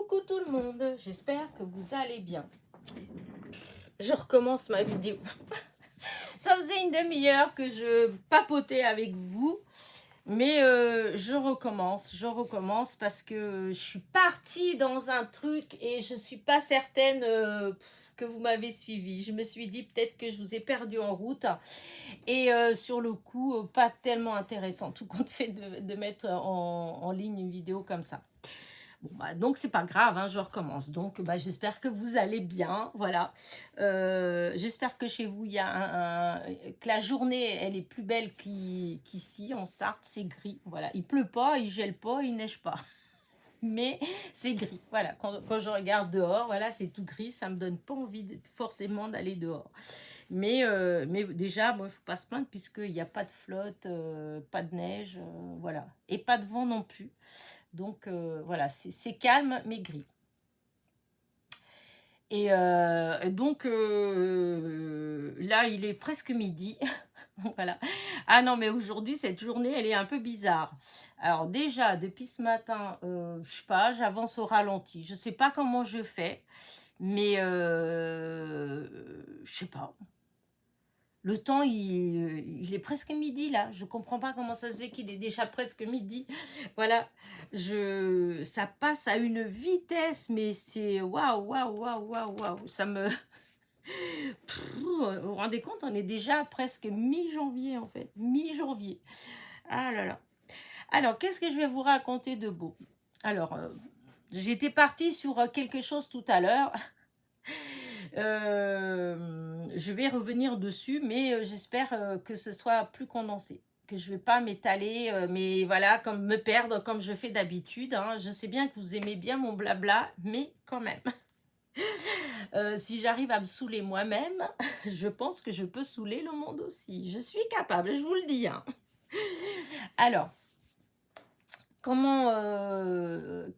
Coucou tout le monde, j'espère que vous allez bien. Je recommence ma vidéo. Ça faisait une demi-heure que je papotais avec vous, mais je recommence parce que je suis partie dans un truc et je suis pas certaine que vous m'avez suivi. Je me suis dit peut-être que je vous ai perdu en route et sur le coup, pas tellement intéressant, tout compte fait de mettre en ligne une vidéo comme ça. Bon, bah, donc c'est pas grave, hein, je recommence. Donc bah, j'espère que vous allez bien, voilà. J'espère que chez vous, il y a que la journée, elle est plus belle qu'ici, en Sarthe, c'est gris. Voilà, il pleut pas, il gèle pas, il neige pas. Mais c'est gris, voilà. Quand je regarde dehors, voilà, c'est tout gris, ça me donne pas envie forcément d'aller dehors. Mais déjà, bon, il ne faut pas se plaindre puisqu'il n'y a pas de flotte, pas de neige, voilà. Et pas de vent non plus. Donc voilà, c'est calme mais gris. Et donc là, il est presque midi. Voilà. Ah non, mais aujourd'hui, cette journée, elle est un peu bizarre. Alors déjà, depuis ce matin, je sais pas, j'avance au ralenti. Je sais pas comment je fais, mais je sais pas. Le temps, il est presque midi là. Je comprends pas comment ça se fait qu'il est déjà presque midi. Voilà, ça passe à une vitesse, mais c'est waouh, waouh, waouh, waouh, waouh. Ça me... vous vous rendez compte, on est déjà presque mi-janvier en fait. Mi-janvier. Ah là là. Alors, qu'est-ce que je vais vous raconter de beau? Alors, j'étais partie sur quelque chose tout à l'heure. Je vais revenir dessus, mais j'espère que ce soit plus condensé, que je ne vais pas m'étaler, mais voilà, comme me perdre comme je fais d'habitude. Hein. Je sais bien que vous aimez bien mon blabla, mais quand même. Si j'arrive à me saouler moi-même, je pense que je peux saouler le monde aussi. Je suis capable, je vous le dis. Hein. Alors,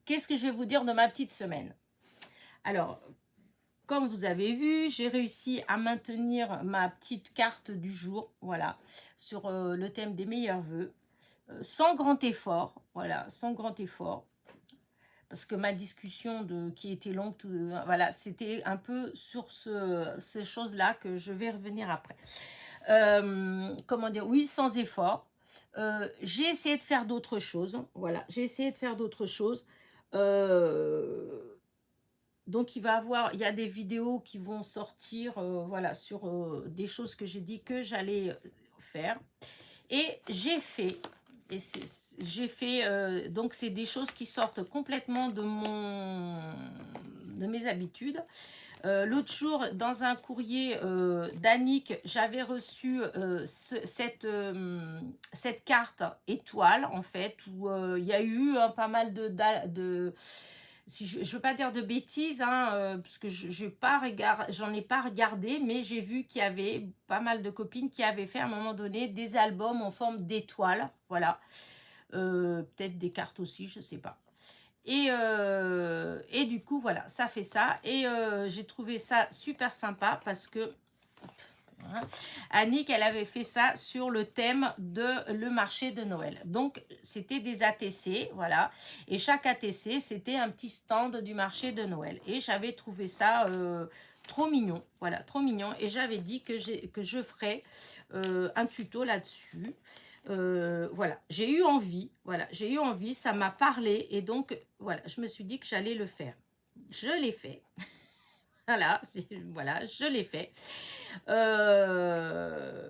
qu'est-ce que je vais vous dire de ma petite semaine? Alors, comme vous avez vu, j'ai réussi à maintenir ma petite carte du jour, voilà, sur le thème des meilleurs vœux, sans grand effort, voilà, sans grand effort, parce que ma discussion qui était longue, voilà, c'était un peu sur ces choses-là que je vais revenir après. Comment dire, oui, sans effort. J'ai essayé de faire d'autres choses, voilà, j'ai essayé de faire d'autres choses. Donc il y a des vidéos qui vont sortir, voilà, sur des choses que j'ai dit que j'allais faire. Et j'ai fait, donc c'est des choses qui sortent complètement de mes habitudes. L'autre jour, dans un courrier d'Annick, j'avais reçu cette carte étoile, en fait, où il y a eu pas mal si je ne veux pas dire de bêtises, hein, parce que j'en ai pas regardé, mais j'ai vu qu'il y avait pas mal de copines qui avaient fait à un moment donné des albums en forme d'étoiles, voilà. Peut-être des cartes aussi, je ne sais pas. Et du coup, voilà, ça fait ça. Et j'ai trouvé ça super sympa parce que hein, Annick, elle avait fait ça sur le thème de le marché de Noël. Donc, c'était des ATC, voilà. Et chaque ATC, c'était un petit stand du marché de Noël. Et j'avais trouvé ça trop mignon, voilà, trop mignon. Et j'avais dit que je ferais un tuto là-dessus. Voilà, j'ai eu envie, ça m'a parlé. Et donc, voilà, je me suis dit que j'allais le faire. Je l'ai fait. Voilà, je l'ai fait.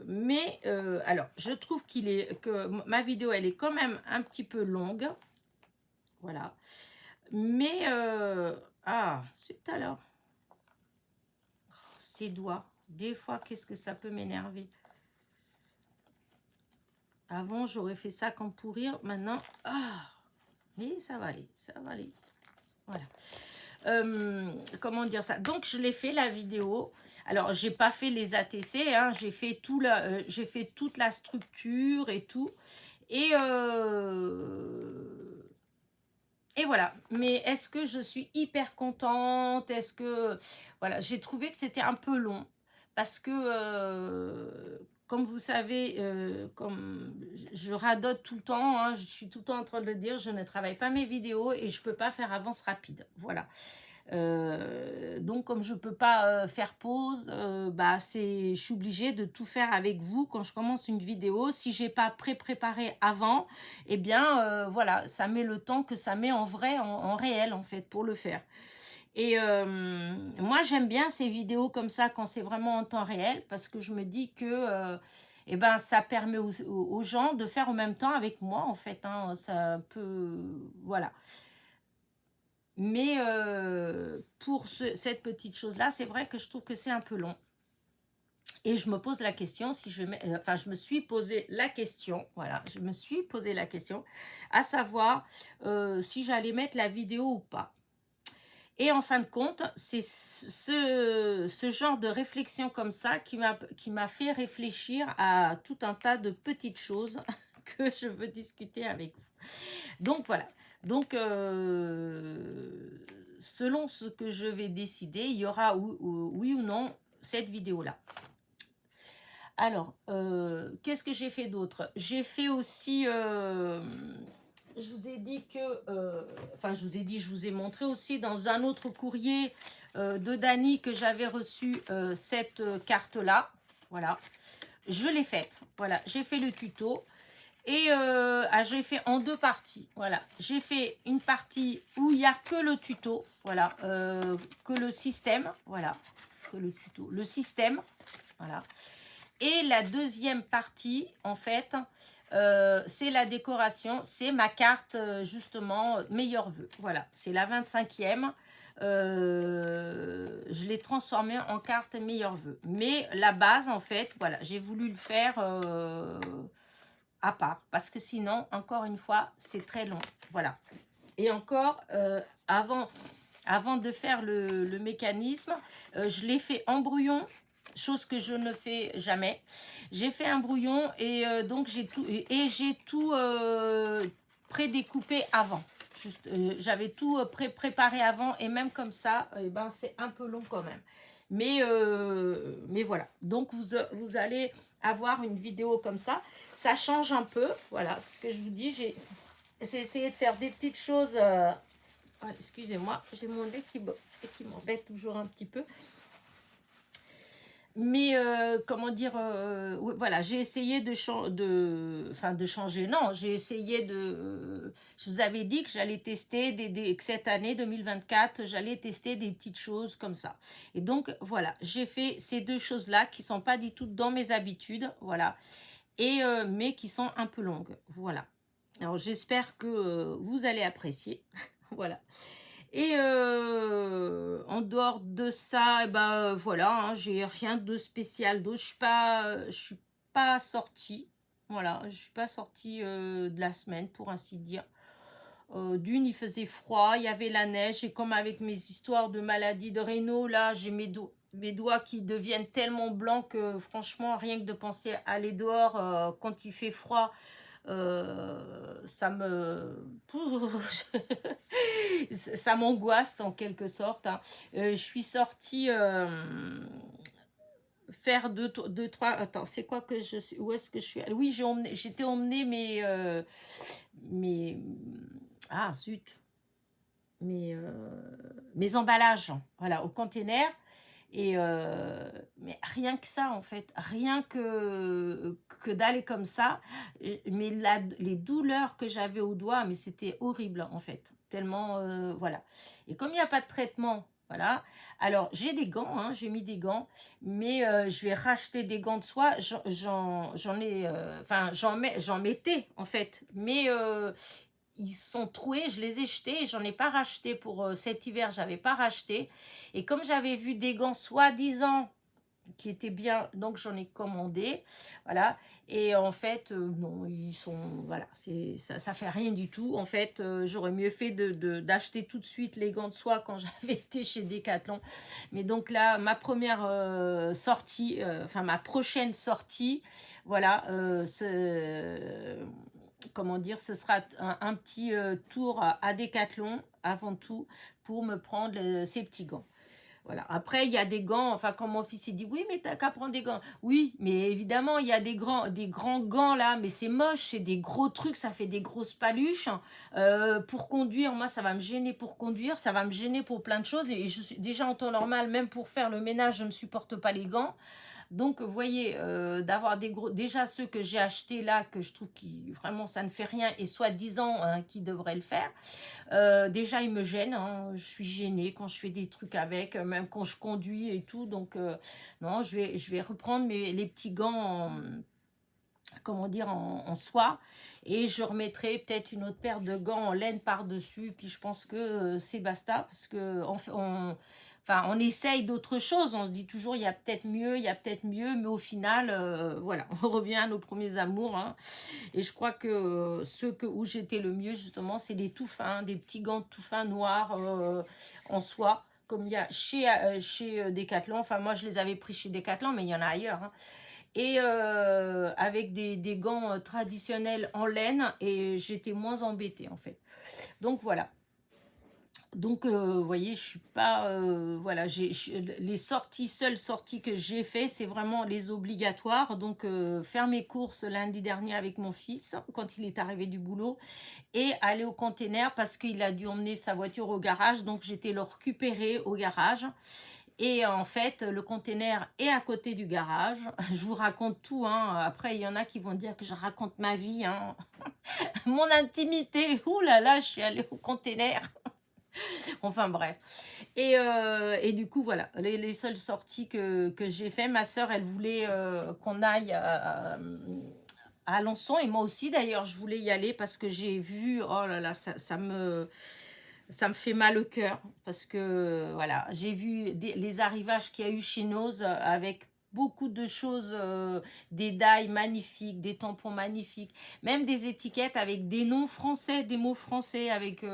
Mais alors, je trouve que ma vidéo, elle est quand même un petit peu longue. Voilà. Mais, c'est alors. Ces doigts. Des fois, qu'est-ce que ça peut m'énerver. Avant, j'aurais fait ça comme pour rire. Maintenant, mais ça va aller, ça va aller. Voilà. Comment dire ça? Donc, je l'ai fait la vidéo. Alors, j'ai pas fait les ATC, hein, j'ai fait toute la structure et tout. Et voilà. Mais est-ce que je suis hyper contente? Voilà, j'ai trouvé que c'était un peu long parce que comme vous savez, comme je radote tout le temps, hein, je suis tout le temps en train de le dire, je ne travaille pas mes vidéos et je ne peux pas faire avance rapide. Voilà. Donc comme je peux pas faire pause, je suis obligée de tout faire avec vous quand je commence une vidéo. Si j'ai pas préparé avant, eh bien voilà, ça met le temps que ça met en vrai, en réel en fait pour le faire. Et moi j'aime bien ces vidéos comme ça quand c'est vraiment en temps réel parce que je me dis que ça permet aux gens de faire en même temps avec moi en fait, hein, ça peut, voilà. Mais pour cette petite chose-là, c'est vrai que je trouve que c'est un peu long. Et je me pose la question, si je mets, enfin je me suis posé la question, voilà, je me suis posé la question, à savoir si j'allais mettre la vidéo ou pas. Et en fin de compte, c'est ce genre de réflexion comme ça qui m'a fait réfléchir à tout un tas de petites choses que je veux discuter avec vous. Donc voilà. Donc, selon ce que je vais décider, il y aura oui ou non cette vidéo-là. Alors, qu'est-ce que j'ai fait d'autre? J'ai fait aussi, je vous ai dit que, je vous ai montré aussi dans un autre courrier de Dani que j'avais reçu cette carte-là. Voilà, je l'ai faite. Voilà, j'ai fait le tuto. Et j'ai fait en deux parties. Voilà, j'ai fait une partie où il n'y a que le tuto, voilà, que le système, voilà, que le tuto, le système, voilà. Et la deuxième partie, en fait, c'est la décoration, c'est ma carte, justement, meilleurs vœux. Voilà, c'est la 25e. Je l'ai transformée en carte meilleurs vœux. Mais la base, en fait, voilà, j'ai voulu le faire à part, parce que sinon, encore une fois, c'est très long. Voilà. Et encore, avant de faire le mécanisme, je l'ai fait en brouillon, chose que je ne fais jamais. J'ai fait un brouillon et donc j'ai tout prédécoupé avant. J'avais tout préparé avant et même comme ça, c'est un peu long quand même. Mais voilà. Donc vous allez avoir une vidéo comme ça. Ça change un peu. Voilà ce que je vous dis. J'ai essayé de faire des petites choses. Excusez-moi, j'ai mon nez qui m'embête toujours un petit peu. Mais comment dire, voilà, j'ai essayé de changer. Non, j'ai essayé de. Je vous avais dit que j'allais tester que cette année 2024, j'allais tester des petites choses comme ça. Et donc voilà, j'ai fait ces deux choses-là qui sont pas du tout dans mes habitudes, voilà, et mais qui sont un peu longues, voilà. Alors j'espère que vous allez apprécier, voilà. Et en dehors de ça, voilà, hein, j'ai rien de spécial d'autre. Je suis pas sortie. Voilà, je suis pas sortie de la semaine, pour ainsi dire. D'une, il faisait froid, il y avait la neige, et comme avec mes histoires de maladies de Raynaud, là, j'ai mes doigts qui deviennent tellement blancs que franchement, rien que de penser à aller dehors quand il fait froid, ça m'angoisse en quelque sorte, hein. Je suis sortie faire deux, trois. Attends, c'est quoi que je suis? Où est-ce que je suis? Oui, j'étais emmenée mes ah zut, mes emballages, voilà, au container. Et mais rien que ça en fait, rien que d'aller comme ça, mais les douleurs que j'avais au doigt, mais c'était horrible en fait, tellement voilà. Et comme il n'y a pas de traitement, voilà, alors j'ai des gants, hein, j'ai mis des gants, mais je vais racheter des gants de soie. J'en ai, j'en mettais en fait, mais ils sont troués, je les ai jetés, j'en ai pas racheté pour cet hiver, j'avais pas racheté. Et comme j'avais vu des gants soi-disant qui étaient bien, donc j'en ai commandé, voilà. Et en fait, non, ils sont, voilà, ça fait rien du tout. En fait, j'aurais mieux fait d'acheter tout de suite les gants de soie quand j'avais été chez Decathlon. Mais donc là, ma première sortie, ma prochaine sortie, voilà, comment dire, ce sera un petit tour à Decathlon avant tout pour me prendre ces petits gants. Voilà. Après, il y a des gants, enfin, quand mon fils il dit, oui, mais t'as qu'à prendre des gants. Oui, mais évidemment, il y a des grands gants là, mais c'est moche, c'est des gros trucs, ça fait des grosses paluches. Pour conduire, moi, ça va me gêner pour conduire, ça va me gêner pour plein de choses. Et je suis déjà en temps normal, même pour faire le ménage, je ne supporte pas les gants. Donc, vous voyez, d'avoir des gros... Déjà, ceux que j'ai achetés là, que je trouve qui vraiment, ça ne fait rien, et soi-disant, hein, qui devraient le faire. Déjà, ils me gênent, hein. Je suis gênée quand je fais des trucs avec, même quand je conduis et tout. Donc, non, je vais reprendre les petits gants en, comment dire, en soie. Et je remettrai peut-être une autre paire de gants en laine par-dessus. Puis je pense que c'est basta, parce que enfin, on essaye d'autres choses. On se dit toujours, il y a peut-être mieux, il y a peut-être mieux. Mais au final, voilà, on revient à nos premiers amours, hein. Et je crois que ceux où j'étais le mieux, justement, c'est des tout fins, des petits gants tout fins noirs en soie, comme il y a chez Decathlon. Enfin, moi, je les avais pris chez Decathlon, mais il y en a ailleurs, hein. Et avec des gants traditionnels en laine, et j'étais moins embêtée, en fait. Donc, voilà. Donc, vous voyez, je suis pas... voilà, les seules sorties que j'ai fait, c'est vraiment les obligatoires. Donc, faire mes courses lundi dernier avec mon fils, quand il est arrivé du boulot, et aller au container parce qu'il a dû emmener sa voiture au garage. Donc, j'étais le récupérer au garage. Et en fait, le container est à côté du garage. Je vous raconte tout, hein. Après, il y en a qui vont dire que je raconte ma vie, hein. Mon intimité. Ouh là là, je suis allée au container. Enfin bref. Et du coup, voilà, les seules sorties que j'ai fait. Ma sœur, elle voulait qu'on aille à Alençon. Et moi aussi, d'ailleurs, je voulais y aller parce que j'ai vu, oh là là, ça me fait mal au cœur. Parce que, voilà, j'ai vu les arrivages qu'il y a eu chez Noz avec beaucoup de choses, des dailles magnifiques, des tampons magnifiques, même des étiquettes avec des noms français, des mots français, avec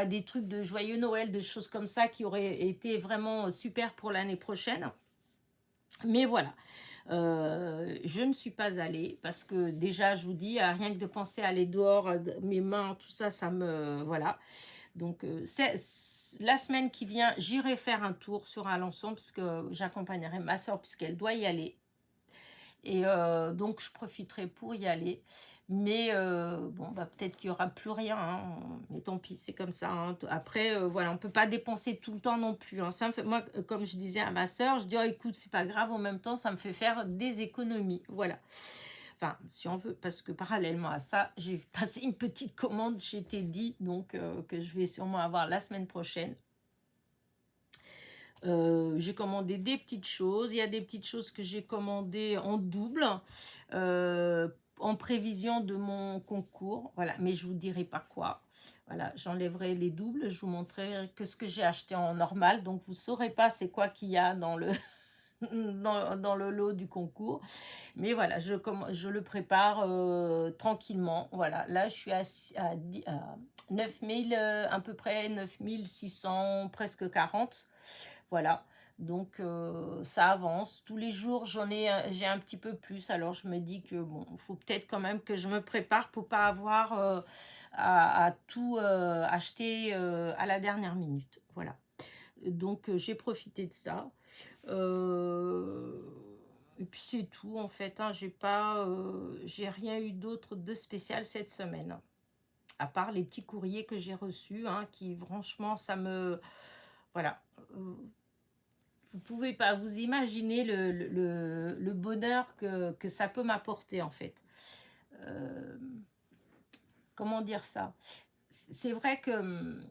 des trucs de joyeux Noël, de choses comme ça qui auraient été vraiment super pour l'année prochaine. Mais voilà, je ne suis pas allée parce que déjà, je vous dis, rien que de penser à aller dehors, mes mains, tout ça, ça me... Voilà. Donc, la semaine qui vient, j'irai faire un tour sur Alençon parce que j'accompagnerai ma soeur puisqu'elle doit y aller. Et donc, je profiterai pour y aller. Mais bon, peut-être qu'il n'y aura plus rien, hein. Mais tant pis, c'est comme ça, hein. Après, voilà, on ne peut pas dépenser tout le temps non plus, hein. Ça me fait, moi, comme je disais à ma soeur, je dis, oh, écoute, c'est pas grave, en même temps, ça me fait faire des économies. Voilà. Enfin, si on veut, parce que parallèlement à ça, j'ai passé une petite commande chez Teddy, donc que je vais sûrement avoir la semaine prochaine. J'ai commandé des petites choses. Il y a des petites choses que j'ai commandées en double, en prévision de mon concours. Voilà, mais je vous dirai pas quoi. Voilà, j'enlèverai les doubles. Je vous montrerai que ce que j'ai acheté en normal. Donc, vous saurez pas c'est quoi qu'il y a dans le... dans le lot du concours. Mais voilà, je le prépare tranquillement. Voilà, là, je suis à 9000, à peu près 9600, presque 40. Voilà, donc ça avance. Tous les jours, j'ai un petit peu plus. Alors, je me dis que bon, il faut peut-être quand même que je me prépare pour pas avoir à tout acheter à la dernière minute. Voilà. Donc, j'ai profité de ça. Et puis c'est tout en fait, hein. J'ai rien eu d'autre de spécial cette semaine, à part les petits courriers que j'ai reçus, hein, qui franchement ça me... Voilà. Vous pouvez pas vous imaginer le bonheur que ça peut m'apporter en fait. Comment dire ça? C'est vrai que...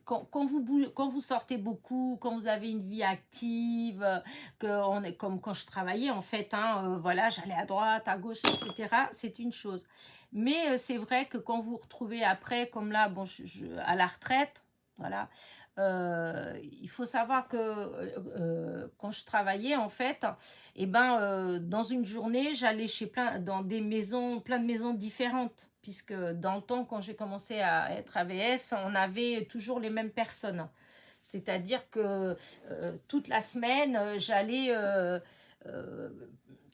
Quand vous sortez beaucoup, quand vous avez une vie active, comme quand je travaillais en fait, hein, voilà, j'allais à droite, à gauche, etc. C'est une chose. Mais c'est vrai que quand vous vous retrouvez après, comme là, bon, à la retraite, voilà, il faut savoir que quand je travaillais en fait, et dans une journée, j'allais dans des maisons, plein de maisons différentes. Puisque dans le temps, quand j'ai commencé à être AVS, on avait toujours les mêmes personnes. C'est-à-dire que toute la semaine, j'allais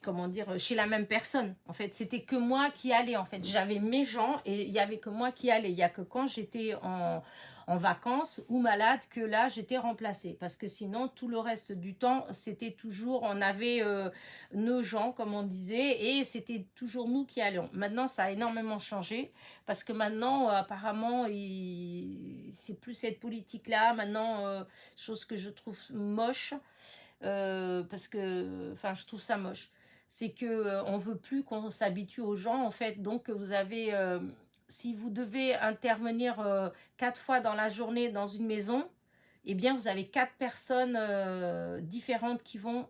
comment dire, chez la même personne. En fait, c'était que moi qui allais. En fait, j'avais mes gens et il y avait que moi qui allais. Il y a que quand j'étais en vacances ou malade que là j'étais remplacée, parce que sinon tout le reste du temps c'était toujours, on avait nos gens comme on disait, et c'était toujours nous qui allions. Maintenant ça a énormément changé, parce que maintenant apparemment c'est plus cette politique là maintenant, chose que je trouve moche, parce que enfin je trouve ça moche. C'est que on veut plus qu'on s'habitue aux gens en fait. Donc vous avez si vous devez intervenir 4 fois dans la journée dans une maison, eh bien vous avez 4 personnes différentes qui vont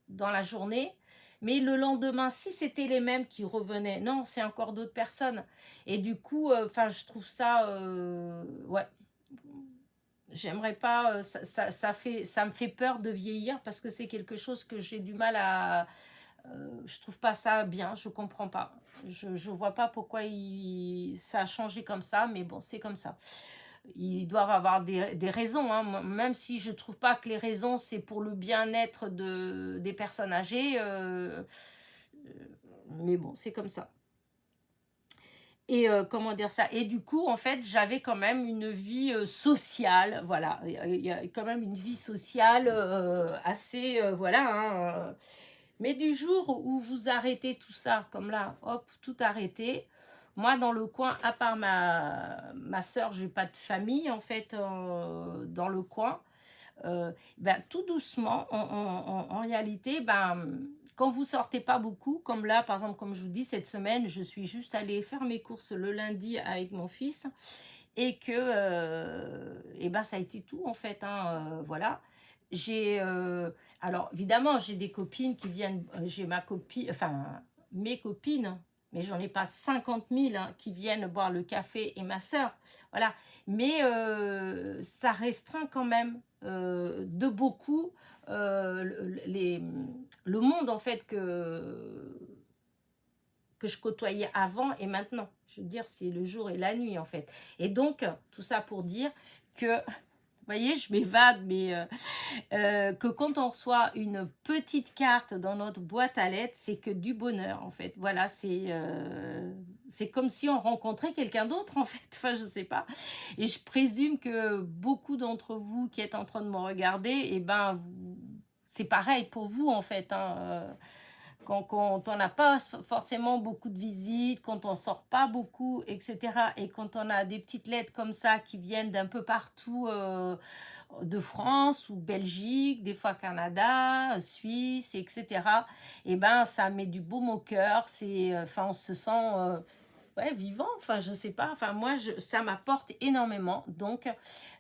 dans la journée. Mais le lendemain, si c'était les mêmes qui revenaient, non, c'est encore d'autres personnes. Et du coup, enfin, je trouve ça, ouais, j'aimerais pas, ça me fait peur de vieillir, parce que c'est quelque chose que j'ai du mal à, je trouve pas ça bien, je comprends pas. Je vois pas pourquoi ça a changé comme ça, mais bon, c'est comme ça. Ils doivent avoir des raisons, hein, même si je trouve pas que les raisons c'est pour le bien-être des personnes âgées, mais bon, c'est comme ça. Et comment dire ça? Et du coup, en fait, j'avais quand même une vie sociale, voilà. Il y a quand même une vie sociale assez, voilà, hein, mais du jour où vous arrêtez tout ça, comme là, hop, tout arrêté. Moi, dans le coin, à part ma soeur, j'ai pas de famille, en fait, dans le coin. Ben, tout doucement, en réalité, ben, quand vous sortez pas beaucoup, comme là, par exemple, comme je vous dis, cette semaine, je suis juste allée faire mes courses le lundi avec mon fils, et que, et ben, ça a été tout, en fait, hein, voilà. J'ai, alors, évidemment, j'ai des copines qui viennent, j'ai ma copine, enfin, mes copines, mais j'en ai pas 50 000 hein, qui viennent boire le café, et ma sœur, voilà. Mais ça restreint quand même de beaucoup le monde en fait que je côtoyais avant et maintenant. Je veux dire, c'est le jour et la nuit en fait. Et donc, tout ça pour dire que, vous voyez, je m'évade, mais que quand on reçoit une petite carte dans notre boîte à lettres, c'est que du bonheur en fait. Voilà, c'est comme si on rencontrait quelqu'un d'autre en fait. Enfin, je sais pas. Et je présume que beaucoup d'entre vous qui êtes en train de me regarder, eh ben, c'est pareil pour vous en fait, hein. Quand on n'a pas forcément beaucoup de visites, quand on sort pas beaucoup, etc. Et quand on a des petites lettres comme ça qui viennent d'un peu partout, de France ou Belgique, des fois Canada, Suisse, etc. Et ben ça met du baume au cœur. Enfin, on se sent ouais, vivant. Enfin, je sais pas. Enfin, moi, ça m'apporte énormément. Donc,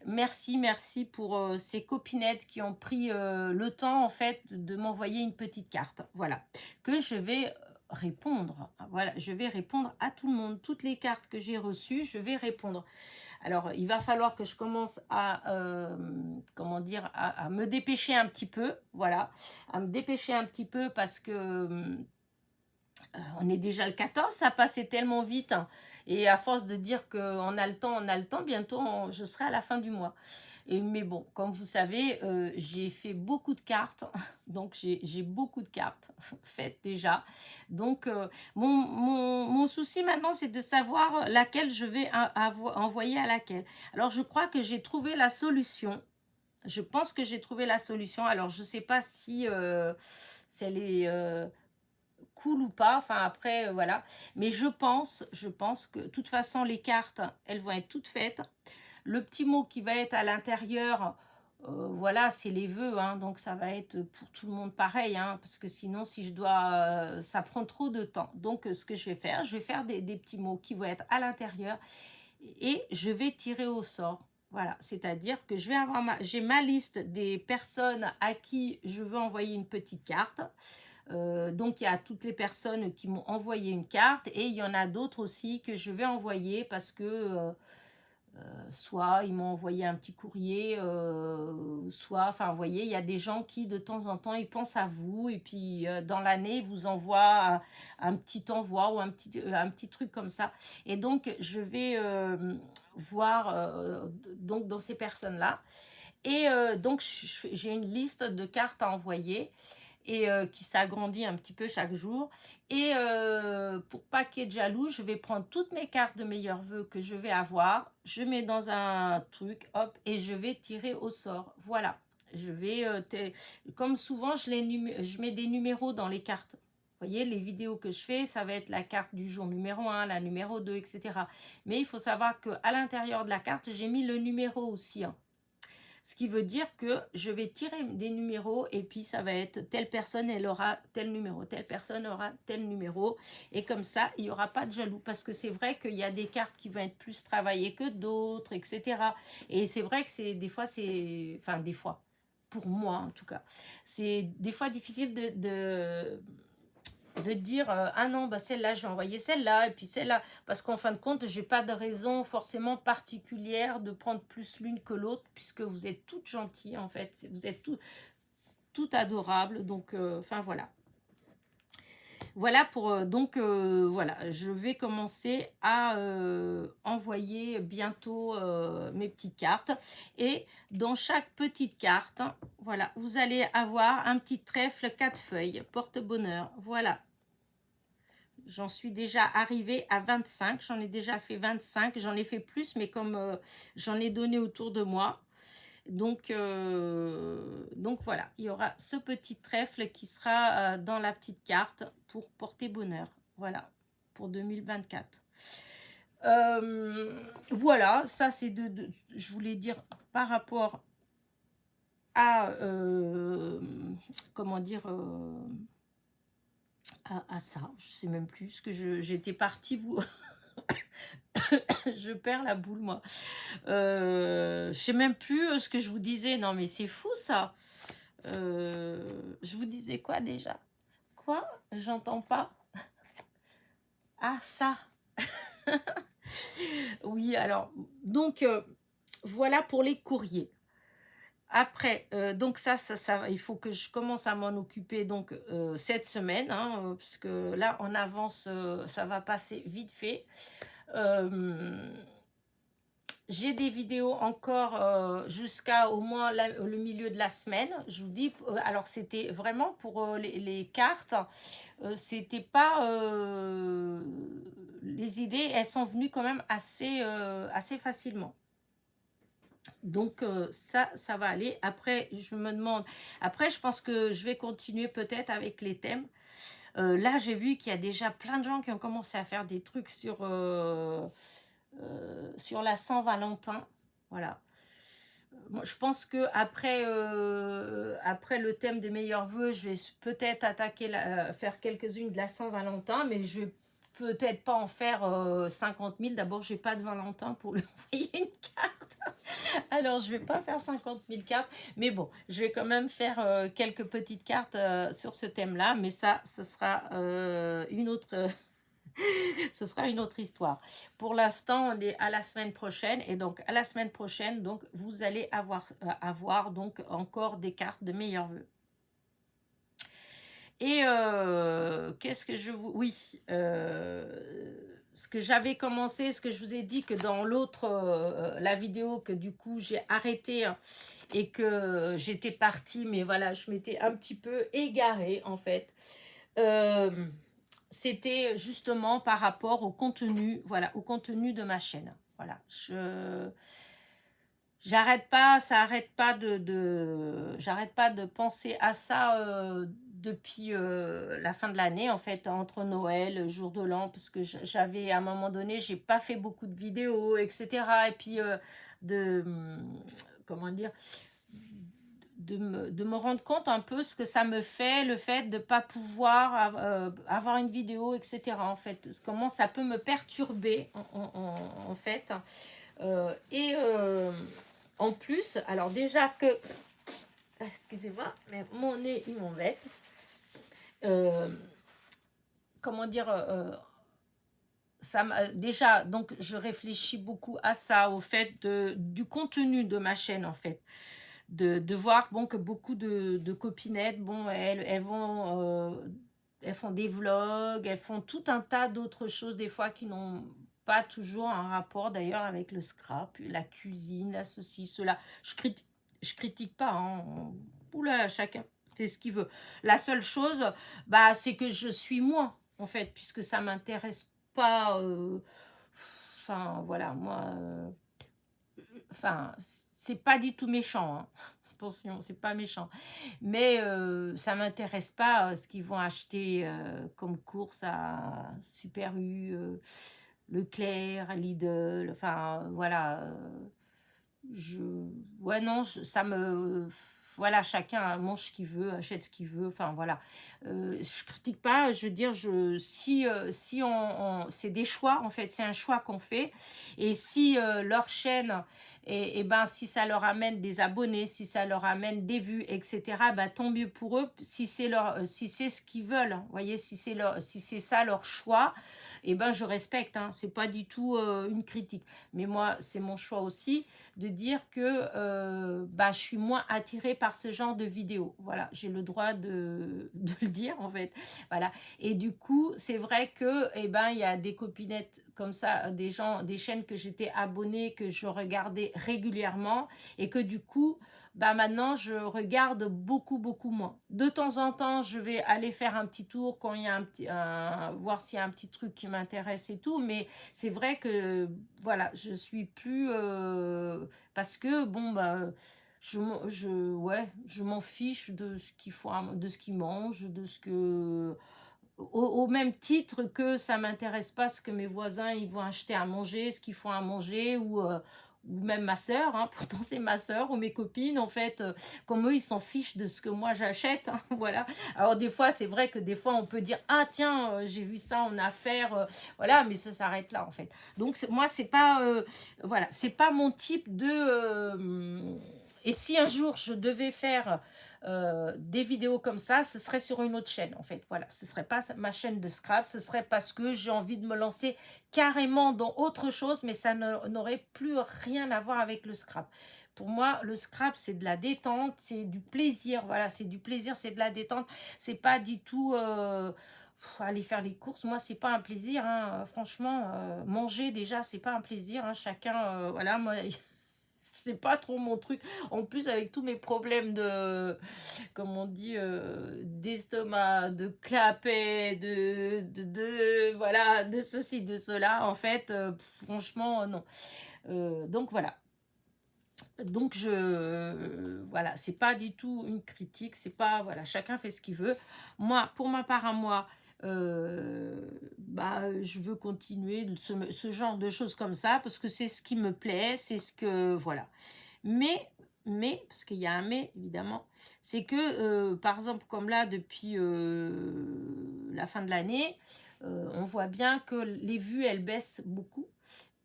merci pour ces copinettes qui ont pris le temps en fait de m'envoyer une petite carte. Voilà, que je vais répondre. Voilà, je vais répondre à tout le monde. Toutes les cartes que j'ai reçues, je vais répondre. Alors, il va falloir que je commence à, comment dire, à me dépêcher un petit peu, voilà, à me dépêcher un petit peu, parce que on est déjà le 14, ça passait tellement vite, hein. Et à force de dire qu'on a le temps, bientôt je serai à la fin du mois. Mais bon, comme vous savez, j'ai fait beaucoup de cartes, donc j'ai beaucoup de cartes faites déjà. Donc mon souci maintenant, c'est de savoir laquelle je vais envoyer à laquelle. Alors je crois que j'ai trouvé la solution. Je pense que j'ai trouvé la solution. Alors je ne sais pas si elle est cool ou pas, enfin après voilà, mais je pense que de toute façon les cartes elles vont être toutes faites. Le petit mot qui va être à l'intérieur, voilà, c'est les vœux, hein, donc ça va être pour tout le monde pareil, hein, parce que sinon si je dois ça prend trop de temps. Donc ce que je vais faire des petits mots qui vont être à l'intérieur, et je vais tirer au sort. Voilà, c'est-à-dire que j'ai ma liste des personnes à qui je veux envoyer une petite carte. Donc il y a toutes les personnes qui m'ont envoyé une carte, et il y en a d'autres aussi que je vais envoyer parce que soit ils m'ont envoyé un petit courrier, soit, enfin vous voyez, il y a des gens qui de temps en temps ils pensent à vous, et puis dans l'année ils vous envoient un petit envoi ou un petit truc comme ça. Et donc je vais voir donc dans ces personnes là, et donc j'ai une liste de cartes à envoyer. et qui s'agrandit un petit peu chaque jour. Et pour pas qu'il y ait de jaloux, je vais prendre toutes mes cartes de meilleurs vœux que je vais avoir, je mets dans un truc, hop, et je vais tirer au sort. Voilà. Je vais, comme souvent, je mets des numéros dans les cartes. Vous voyez, les vidéos que je fais, ça va être la carte du jour numéro 1, la numéro 2, etc. Mais il faut savoir qu'à l'intérieur de la carte, j'ai mis le numéro aussi, hein. Ce qui veut dire que je vais tirer des numéros et puis ça va être telle personne, elle aura tel numéro, telle personne aura tel numéro. Et comme ça, il n'y aura pas de jaloux. Parce que c'est vrai qu'il y a des cartes qui vont être plus travaillées que d'autres, etc. Et c'est vrai que enfin des fois, pour moi en tout cas, c'est des fois difficile de dire ah non, bah celle-là je vais envoyer celle-là et puis celle-là, parce qu'en fin de compte j'ai pas de raison forcément particulière de prendre plus l'une que l'autre, puisque vous êtes toutes gentilles en fait, vous êtes tout adorables, donc enfin voilà pour donc voilà, je vais commencer à envoyer bientôt mes petites cartes, et dans chaque petite carte, voilà, vous allez avoir un petit trèfle 4 feuilles porte-bonheur. Voilà, j'en suis déjà arrivée à 25, j'en ai déjà fait 25, j'en ai fait plus, mais comme j'en ai donné autour de moi. Donc voilà, il y aura ce petit trèfle qui sera dans la petite carte pour porter bonheur. Voilà, pour 2024. Voilà, ça c'est je voulais dire par rapport à, comment dire, à ça. Je sais même plus ce que j'étais partie vous... Je perds la boule, moi. Je sais même plus ce que je vous disais. Non, mais c'est fou, ça. Je vous disais quoi, déjà? Quoi? J'entends pas. Ah, ça. Oui, alors, donc, voilà pour les courriers. Après, donc ça, il faut que je commence à m'en occuper donc cette semaine, hein, parce que là, en avance, ça va passer vite fait. J'ai des vidéos encore jusqu'à au moins le milieu de la semaine. Je vous dis, alors c'était vraiment pour les cartes, c'était pas... les idées, elles sont venues quand même assez facilement. Donc ça va aller. Après, je me demande... Après, je pense que je vais continuer peut-être avec les thèmes. Là, j'ai vu qu'il y a déjà plein de gens qui ont commencé à faire des trucs sur la Saint-Valentin. Voilà. Moi, je pense que après le thème des meilleurs vœux, je vais peut-être faire quelques-unes de la Saint-Valentin, mais je vais peut-être pas en faire 50 000. D'abord, j'ai pas de Valentin pour lui envoyer une carte. Alors, je vais pas faire 50 000 cartes, mais bon, je vais quand même faire quelques petites cartes sur ce thème-là, mais ça, ce sera une autre... ce sera une autre histoire. Pour l'instant, on est à la semaine prochaine, et donc à la semaine prochaine, donc vous allez avoir donc encore des cartes de meilleurs vœux. Et qu'est-ce que je vous... Oui, ce que j'avais commencé, ce que je vous ai dit que dans l'autre, la vidéo que du coup j'ai arrêté et que j'étais partie, mais voilà, je m'étais un petit peu égarée en fait. C'était justement par rapport au contenu, voilà, au contenu de ma chaîne. Voilà, j'arrête pas, j'arrête pas de penser à ça depuis la fin de l'année, en fait, entre Noël, jour de l'an, parce que j'avais, à un moment donné, j'ai pas fait beaucoup de vidéos, etc. Et puis, comment dire, de me rendre compte un peu ce que ça me fait, le fait de ne pas pouvoir avoir une vidéo, etc. En fait, comment ça peut me perturber, en fait. En plus, alors déjà que... Excusez-moi, mais mon nez, il m'embête. Comment dire... déjà, donc, je réfléchis beaucoup à ça, au fait du contenu de ma chaîne, en fait. De voir bon, que beaucoup de copinettes, bon, elles font des vlogs, elles font tout un tas d'autres choses, des fois, qui n'ont pas toujours un rapport, d'ailleurs, avec le scrap, la cuisine, la ceci, cela. Je critique pas, hein. Oula, chacun fait ce qu'il veut. La seule chose, bah, c'est que je suis moins, en fait, puisque ça m'intéresse pas. Enfin, voilà, moi. Enfin, c'est pas du tout méchant, hein. Attention, c'est pas méchant. Mais ça m'intéresse pas ce qu'ils vont acheter comme course à Super U, Leclerc, Lidl. Enfin, voilà. Je... Ouais, non, ça me... Voilà, chacun mange ce qu'il veut, achète ce qu'il veut, enfin voilà. Je critique pas, je veux dire, si c'est des choix, en fait, c'est un choix qu'on fait. Et si leur chaîne, et ben, si ça leur amène des abonnés, si ça leur amène des vues, etc., bah, tant mieux pour eux, si c'est ce qu'ils veulent, vous voyez, si c'est ça leur choix, et ben, je respecte, hein, c'est pas du tout une critique. Mais moi, c'est mon choix aussi de dire que bah, je suis moins attirée par ce genre de vidéos. Voilà, j'ai le droit de le dire en fait. Voilà. Et du coup, c'est vrai que eh ben, il y a des copinettes comme ça, des gens, des chaînes que j'étais abonnée, que je regardais régulièrement et que du coup, bah maintenant je regarde beaucoup moins. De temps en temps, je vais aller faire un petit tour quand il y a voir s'il y a un petit truc qui m'intéresse et tout, mais c'est vrai que voilà, je suis plus parce que bon bah ouais, je m'en fiche de ce qu'il faut, de ce qu'ils mangent, de ce que au même titre que ça m'intéresse pas ce que mes voisins ils vont acheter à manger, ce qu'ils font à manger ou même ma sœur, hein, pourtant c'est ma sœur ou mes copines en fait, comme eux ils s'en fichent de ce que moi j'achète, hein, voilà. Alors des fois c'est vrai que des fois on peut dire ah tiens j'ai vu ça en affaire, voilà, mais ça s'arrête là en fait. Donc moi c'est pas voilà, c'est pas mon type de et si un jour je devais faire des vidéos comme ça, ce serait sur une autre chaîne en fait. Voilà, ce serait pas ma chaîne de scrap, ce serait parce que j'ai envie de me lancer carrément dans autre chose, mais ça n'aurait plus rien à voir avec le scrap. Pour moi, le scrap, c'est de la détente, c'est du plaisir. Voilà, c'est du plaisir, c'est de la détente. C'est pas du tout aller faire les courses. Moi, c'est pas un plaisir. Hein. Franchement, manger déjà, c'est pas un plaisir. Hein. Chacun, voilà, moi. C'est pas trop mon truc. En plus, avec tous mes problèmes de, comme on dit, d'estomac, de clapet, voilà, de ceci, de cela, en fait, franchement, non. Donc voilà. Donc voilà, c'est pas du tout une critique, c'est pas, voilà, chacun fait ce qu'il veut. Moi, pour ma part à moi, bah, je veux continuer ce genre de choses comme ça parce que c'est ce qui me plaît, c'est ce que, voilà. Mais, parce qu'il y a un mais, évidemment, c'est que, par exemple, comme là, depuis la fin de l'année, on voit bien que les vues, elles baissent beaucoup.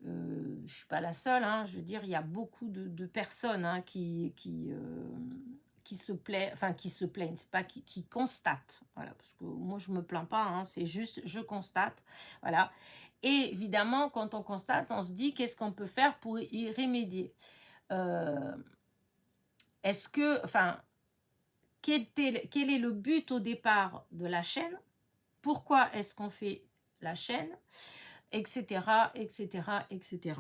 Je ne suis pas la seule, hein, je veux dire, il y a beaucoup de personnes hein, qui se plaignent, c'est pas qui constatent, voilà, parce que moi je me plains pas, hein, c'est juste je constate, voilà. Et évidemment, quand on constate, on se dit qu'est-ce qu'on peut faire pour y remédier. Est-ce que, enfin, quel est le but au départ de la chaîne? Pourquoi est-ce qu'on fait la chaîne? Etc., etc., etc.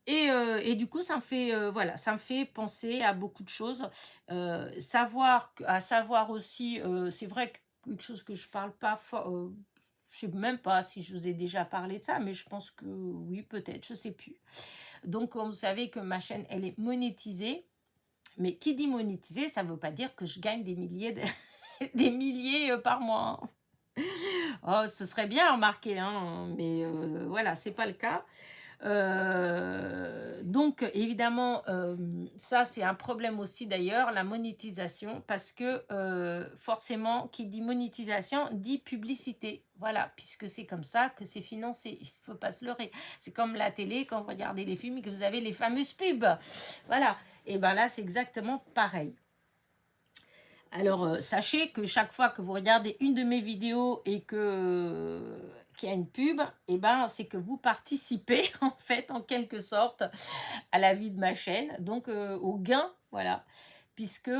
Et du coup, ça me fait, voilà, ça me fait penser à beaucoup de choses. À savoir aussi, c'est vrai que quelque chose que je parle pas, je sais même pas si je vous ai déjà parlé de ça, mais je pense que oui, peut-être, je sais plus. Donc, comme vous savez que ma chaîne, elle est monétisée. Mais qui dit monétisée, ça ne veut pas dire que je gagne des milliers, des milliers par mois. Oh, ce serait bien remarqué, hein, mais voilà, c'est pas le cas. Donc évidemment ça c'est un problème aussi d'ailleurs, la monétisation, parce que forcément qui dit monétisation dit publicité, voilà, puisque c'est comme ça que c'est financé, il faut pas se leurrer, c'est comme la télé quand vous regardez les films et que vous avez les fameuses pubs, voilà, et ben là c'est exactement pareil. Alors, sachez que chaque fois que vous regardez une de mes vidéos et qu'il y a une pub, eh ben, c'est que vous participez, en fait, en quelque sorte, à la vie de ma chaîne, donc au gain, voilà. Puisque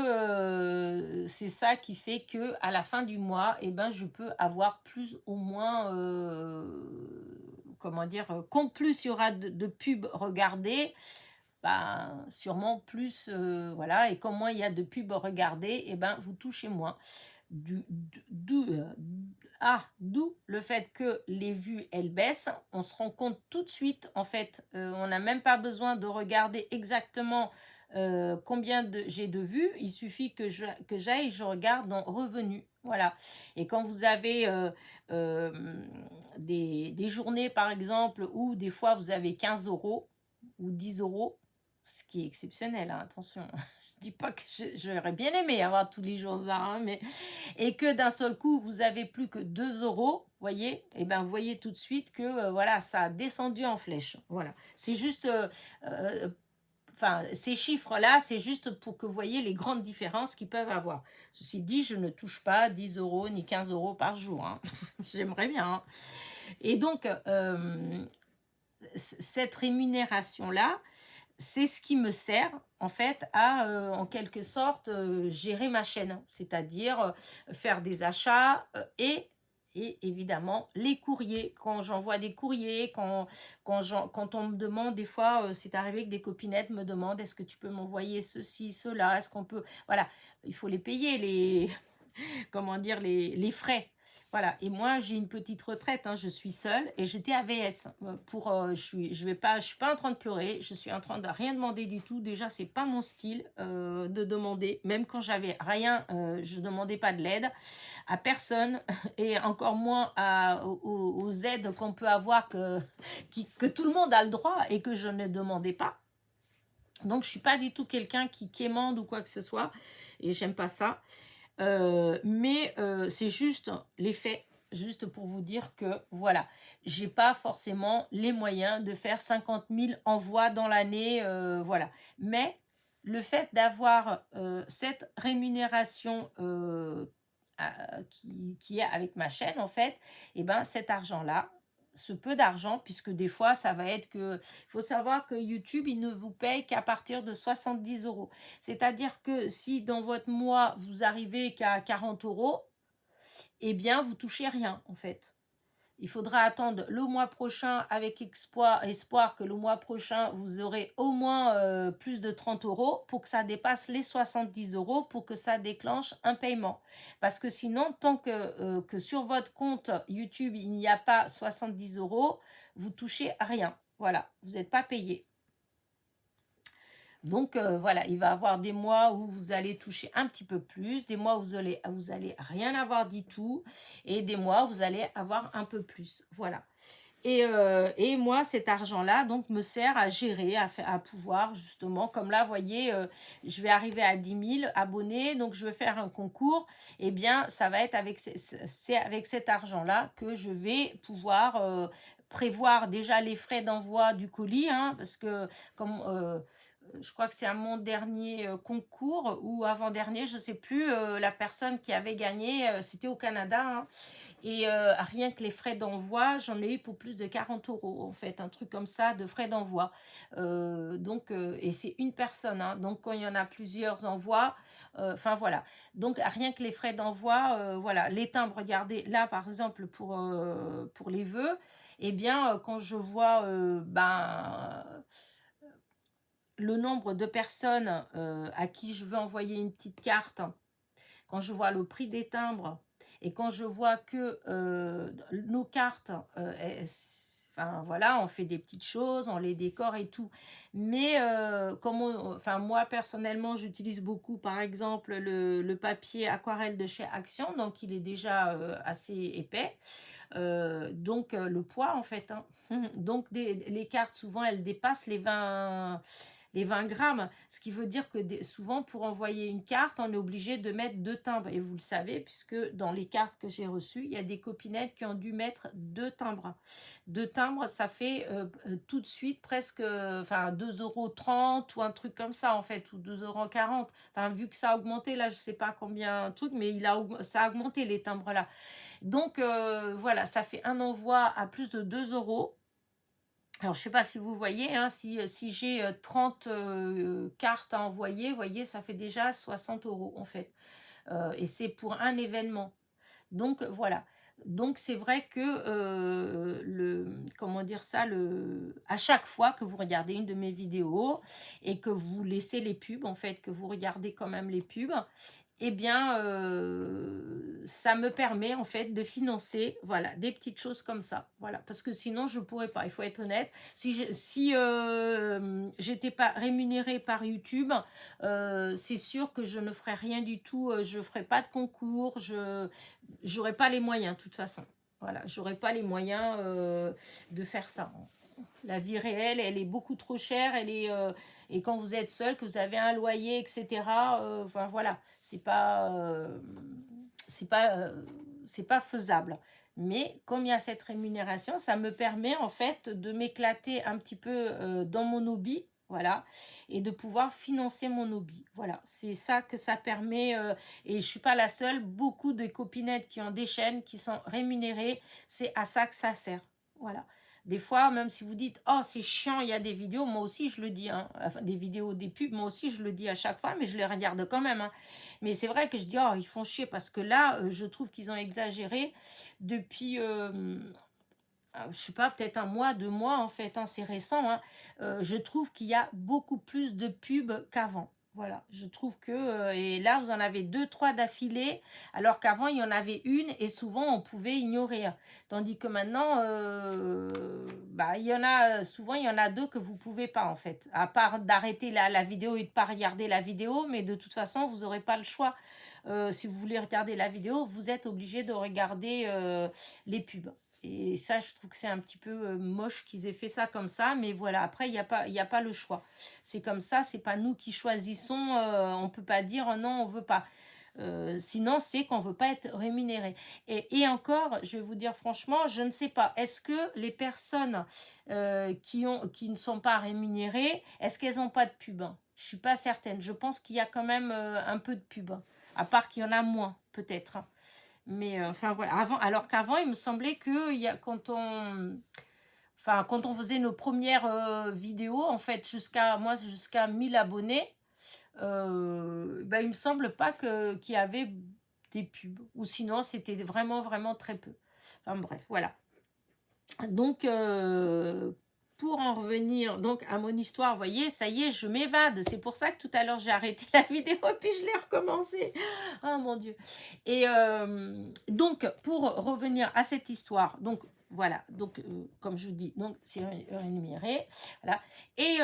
c'est ça qui fait que à la fin du mois, eh ben, je peux avoir plus ou moins, comment dire, quand plus il y aura de pubs regardées, ben, sûrement plus, voilà, et comme moi, il y a de pubs regardées, et ben, vous touchez moins. D'où le fait que les vues, elles baissent. On se rend compte tout de suite, en fait, on n'a même pas besoin de regarder exactement combien j'ai de vues. Il suffit que j'aille, je regarde dans revenus. Voilà. Et quand vous avez euh, des journées, par exemple, où des fois vous avez 15 euros ou 10 euros, ce qui est exceptionnel, hein, attention. Je dis pas que j'aurais bien aimé avoir tous les jours ça, hein, mais et que d'un seul coup vous avez plus que 2 euros, voyez, et ben vous voyez tout de suite que voilà, ça a descendu en flèche. Voilà, c'est juste, enfin ces chiffres-là, c'est juste pour que vous voyez les grandes différences qu'ils peuvent avoir. Ceci dit, je ne touche pas 10 euros ni 15 euros par jour. Hein. J'aimerais bien. Hein. Et donc cette rémunération-là, c'est ce qui me sert en fait à en quelque sorte gérer ma chaîne, c'est-à-dire faire des achats et évidemment les courriers. Quand j'envoie des courriers, quand on me demande des fois, c'est arrivé que des copinettes me demandent est-ce que tu peux m'envoyer ceci, cela, est-ce qu'on peut... Voilà, il faut les payer, les, comment dire, les frais. Voilà, et moi j'ai une petite retraite, hein, je suis seule et j'étais AVS. Je suis pas en train de pleurer, je suis en train de rien demander du tout. Déjà, c'est pas mon style de demander, même quand j'avais rien, je demandais pas de l'aide à personne et encore moins aux aides qu'on peut avoir que tout le monde a le droit et que je ne demandais pas. Donc, je suis pas du tout quelqu'un qui quémande ou quoi que ce soit et j'aime pas ça. Mais c'est juste les faits, juste pour vous dire que voilà, j'ai pas forcément les moyens de faire 50 000 envois dans l'année, voilà. Mais le fait d'avoir cette rémunération qui est avec ma chaîne, en fait, et ben cet argent-là, ce peu d'argent, puisque des fois, ça va être que... Il faut savoir que YouTube, il ne vous paye qu'à partir de 70 euros. C'est-à-dire que si dans votre mois, vous arrivez qu'à 40 euros, eh bien, vous touchez rien, en fait. Il faudra attendre le mois prochain avec espoir que le mois prochain, vous aurez au moins plus de 30 euros pour que ça dépasse les 70 euros pour que ça déclenche un paiement. Parce que sinon, tant que sur votre compte YouTube, il n'y a pas 70 euros, vous touchez rien. Voilà, vous n'êtes pas payé. Donc voilà, il va y avoir des mois où vous allez toucher un petit peu plus, des mois où vous allez rien avoir du tout, et des mois où vous allez avoir un peu plus. Voilà. Et moi, cet argent-là, donc, me sert à gérer, à pouvoir, justement, comme là, vous voyez, je vais arriver à 10 000 abonnés, donc je vais faire un concours, eh bien, ça va être c'est avec cet argent-là que je vais pouvoir prévoir déjà les frais d'envoi du colis, hein, parce que, comme... je crois que c'est à mon dernier concours ou avant-dernier, je ne sais plus, la personne qui avait gagné, c'était au Canada, hein, et rien que les frais d'envoi, j'en ai eu pour plus de 40 euros, en fait, un truc comme ça de frais d'envoi. Et c'est une personne, hein, donc quand il y en a plusieurs envois, enfin voilà. Donc rien que les frais d'envoi, voilà, les timbres, regardez, là par exemple pour les vœux, eh bien quand je vois le nombre de personnes à qui je veux envoyer une petite carte, quand je vois le prix des timbres et quand je vois que nos cartes, enfin voilà, on fait des petites choses, on les décore et tout. Mais enfin moi personnellement, j'utilise beaucoup par exemple le papier aquarelle de chez Action, donc il est déjà assez épais. Donc le poids en fait. Hein. Donc les cartes souvent elles dépassent les 20 grammes, ce qui veut dire que souvent pour envoyer une carte, on est obligé de mettre 2 timbres. Et vous le savez, puisque dans les cartes que j'ai reçues, il y a des copinettes qui ont dû mettre 2 timbres. 2 timbres, ça fait tout de suite presque 2,30 € ou un truc comme ça en fait, ou 2,40 €. Enfin, vu que ça a augmenté, là je sais pas combien, truc, mais ça a augmenté les timbres là. Donc voilà, ça fait un envoi à plus de 2 euros. Alors, je ne sais pas si vous voyez, hein, si j'ai 30 cartes à envoyer, vous voyez, ça fait déjà 60 euros en fait. Et c'est pour un événement. Donc, voilà. Donc c'est vrai que comment dire ça, à chaque fois que vous regardez une de mes vidéos et que vous laissez les pubs, en fait, que vous regardez quand même les pubs, eh bien, ça me permet en fait de financer, voilà, des petites choses comme ça, voilà, parce que sinon je pourrais pas, il faut être honnête, si j'étais pas rémunérée par YouTube, c'est sûr que je ne ferais rien du tout, je ferais pas de concours, j'aurais pas les moyens de toute façon, voilà, j'aurais pas les moyens de faire ça. La vie réelle, elle est beaucoup trop chère, et quand vous êtes seul, que vous avez un loyer, etc., enfin voilà, c'est pas faisable. Mais comme il y a cette rémunération, ça me permet en fait de m'éclater un petit peu dans mon hobby, voilà, et de pouvoir financer mon hobby. Voilà, c'est ça que ça permet. Et je suis pas la seule, beaucoup de copinettes qui ont des chaînes qui sont rémunérées, c'est à ça que ça sert. Voilà. Des fois, même si vous dites, oh, c'est chiant, il y a des vidéos, moi aussi je le dis, hein. Enfin, des vidéos, des pubs, moi aussi je le dis à chaque fois, mais je les regarde quand même, hein. Mais c'est vrai que je dis, oh, ils font chier, parce que là, je trouve qu'ils ont exagéré depuis, je sais pas, peut-être un mois, 2 mois, en fait, hein, c'est récent, hein. Je trouve qu'il y a beaucoup plus de pubs qu'avant. Voilà, je trouve que, et là, vous en avez 2, 3 d'affilée, alors qu'avant, il y en avait une, et souvent, on pouvait ignorer. Tandis que maintenant, bah, il y en a, souvent, il y en a 2 que vous pouvez pas, en fait. À part d'arrêter la vidéo et de pas regarder la vidéo, mais de toute façon, vous n'aurez pas le choix. Si vous voulez regarder la vidéo, vous êtes obligé de regarder les pubs. Et ça, je trouve que c'est un petit peu moche qu'ils aient fait ça comme ça. Mais voilà, après, il y a pas le choix. C'est comme ça, c'est pas nous qui choisissons. On peut pas dire non, on veut pas. Sinon, c'est qu'on veut pas être rémunéré. Et encore, je vais vous dire franchement, je ne sais pas. Est-ce que les personnes qui ne sont pas rémunérées, est-ce qu'elles n'ont pas de pub? Je suis pas certaine. Je pense qu'il y a quand même un peu de pub. À part qu'il y en a moins, peut-être. Mais enfin voilà, alors qu'avant, il me semblait que quand on faisait nos premières vidéos, en fait, jusqu'à 1000 abonnés, ben, il me semble pas qu'il y avait des pubs. Ou sinon, c'était vraiment, vraiment très peu. Enfin bref, voilà. Donc, pour en revenir donc à mon histoire, vous voyez, ça y est, je m'évade. C'est pour ça que tout à l'heure, j'ai arrêté la vidéo et puis je l'ai recommencé. Oh mon Dieu. Et donc, pour revenir à cette histoire, donc voilà, donc comme je vous dis, donc c'est rémunéré, voilà. Et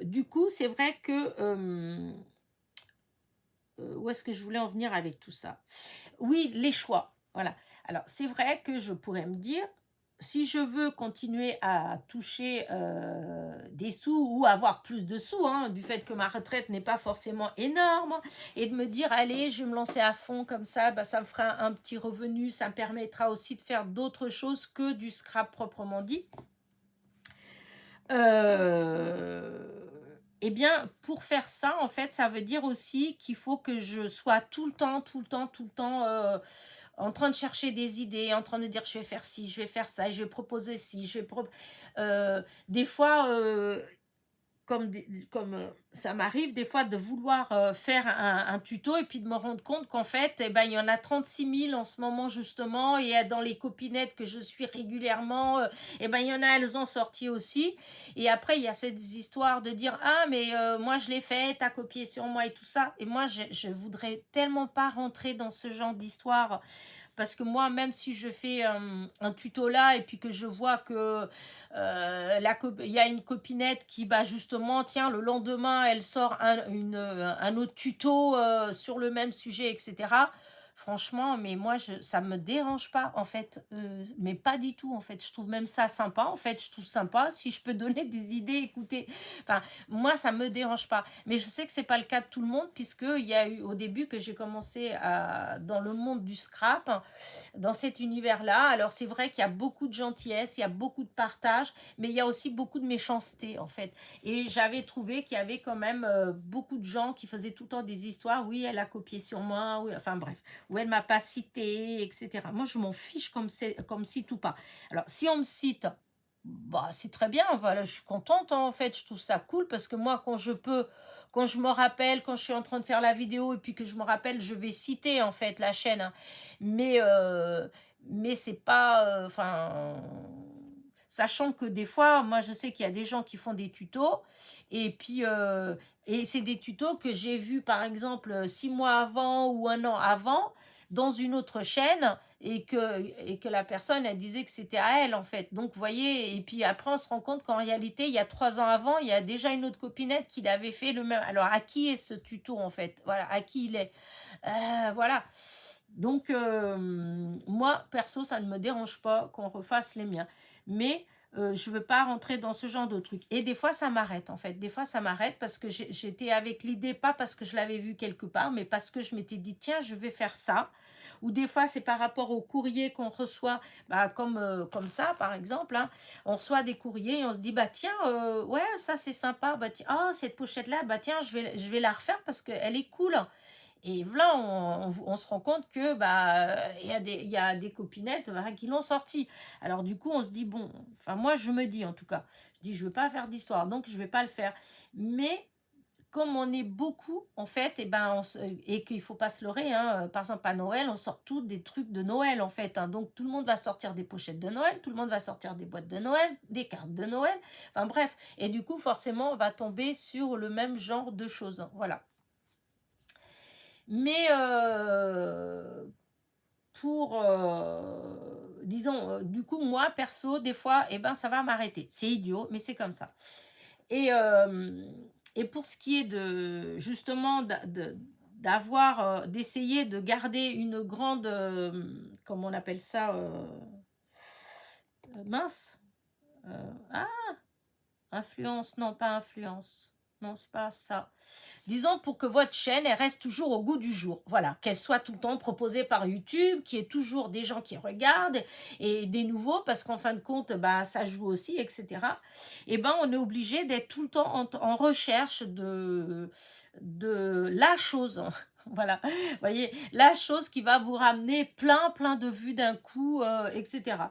du coup, c'est vrai que où est-ce que je voulais en venir avec tout ça? Oui, les choix, voilà. Alors, c'est vrai que je pourrais me dire, si je veux continuer à toucher des sous ou avoir plus de sous, hein, du fait que ma retraite n'est pas forcément énorme, et de me dire, allez, je vais me lancer à fond comme ça, bah, ça me fera un petit revenu, ça me permettra aussi de faire d'autres choses que du scrap proprement dit. Eh bien, pour faire ça, en fait, ça veut dire aussi qu'il faut que je sois tout le temps en train de chercher des idées, en train de dire je vais faire ci, je vais faire ça, je vais proposer ci, des fois, comme ça m'arrive des fois de vouloir faire un tuto et puis de me rendre compte qu'en fait, eh ben, il y en a 36 000 en ce moment justement, et dans les copinettes que je suis régulièrement, eh ben, il y en a, elles ont sorti aussi. Et après, il y a cette histoire de dire ah mais moi je l'ai fait, t'as copié sur moi et tout ça. Et moi, je voudrais tellement pas rentrer dans ce genre d'histoire. Parce que moi, même si je fais un tuto là et puis que je vois que il y a une copinette qui, bah, justement, tiens, le lendemain, elle sort un autre tuto sur le même sujet, etc. Franchement, mais moi, ça me dérange pas, en fait. Mais pas du tout, en fait. Je trouve même ça sympa, en fait. Je trouve sympa. Si je peux donner des idées, écoutez. Enfin, moi, ça me dérange pas. Mais je sais que c'est pas le cas de tout le monde, puisqu'il y a eu au début que j'ai commencé dans le monde du scrap, dans cet univers-là. Alors, c'est vrai qu'il y a beaucoup de gentillesse, il y a beaucoup de partage, mais il y a aussi beaucoup de méchanceté, en fait. Et j'avais trouvé qu'il y avait quand même beaucoup de gens qui faisaient tout le temps des histoires. Oui, elle a copié sur moi. Oui, enfin bref. Ou elle m'a pas cité, etc. Moi, je m'en fiche comme si tout pas. Alors, si on me cite, bah, c'est très bien. Voilà, je suis contente, hein, en fait. Je trouve ça cool parce que moi, quand je me rappelle, quand je suis en train de faire la vidéo et puis que je me rappelle, je vais citer en fait la chaîne. Hein. Mais mais c'est pas, enfin, sachant que des fois, moi je sais qu'il y a des gens qui font des tutos, et puis, et c'est des tutos que j'ai vus par exemple 6 mois avant ou un an avant, dans une autre chaîne, et que la personne, elle disait que c'était à elle, en fait. Donc, vous voyez, et puis après, on se rend compte qu'en réalité, il y a 3 ans avant, il y a déjà une autre copinette qui l'avait fait le même. Alors, à qui est ce tuto, en fait? Voilà, à qui il est? Voilà. Donc, moi, perso, ça ne me dérange pas qu'on refasse les miens. Mais je ne veux pas rentrer dans ce genre de truc. Et des fois, ça m'arrête, en fait. Des fois, ça m'arrête parce que j'étais avec l'idée, pas parce que je l'avais vu quelque part, mais parce que je m'étais dit, tiens, je vais faire ça. Ou des fois, c'est par rapport au courrier qu'on reçoit, bah, comme ça, par exemple. Hein. On reçoit des courriers et on se dit, bah tiens, ouais, ça c'est sympa. Bah, tiens, oh, cette pochette-là, bah tiens, je vais la refaire parce qu'elle est cool. Et voilà, on se rend compte que bah il y a des copinettes qui l'ont sorti. Alors du coup, on se dit bon, enfin moi je me dis en tout cas, je dis je veux pas faire d'histoire, donc je vais pas le faire. Mais comme on est beaucoup en fait, et qu'il faut pas se leurrer, hein, par exemple à Noël, on sort tous des trucs de Noël en fait. Hein, donc tout le monde va sortir des pochettes de Noël, tout le monde va sortir des boîtes de Noël, des cartes de Noël. Enfin bref, et du coup forcément on va tomber sur le même genre de choses. Hein, voilà. Mais pour, disons, du coup, moi, perso, des fois, eh ben, ça va m'arrêter. C'est idiot, mais c'est comme ça. Et, euh, et pour ce qui est de, justement, d'avoir, d'essayer de garder une grande, comment on appelle ça, mince, ah, influence, non, pas influence. Non, c'est pas ça. Disons pour que votre chaîne elle reste toujours au goût du jour. Voilà, qu'elle soit tout le temps proposée par YouTube, qu'il y ait toujours des gens qui regardent et des nouveaux, parce qu'en fin de compte, bah, ça joue aussi, etc. Et ben, on est obligé d'être tout le temps en recherche de la chose. Voilà, vous voyez, la chose qui va vous ramener plein de vues d'un coup, etc.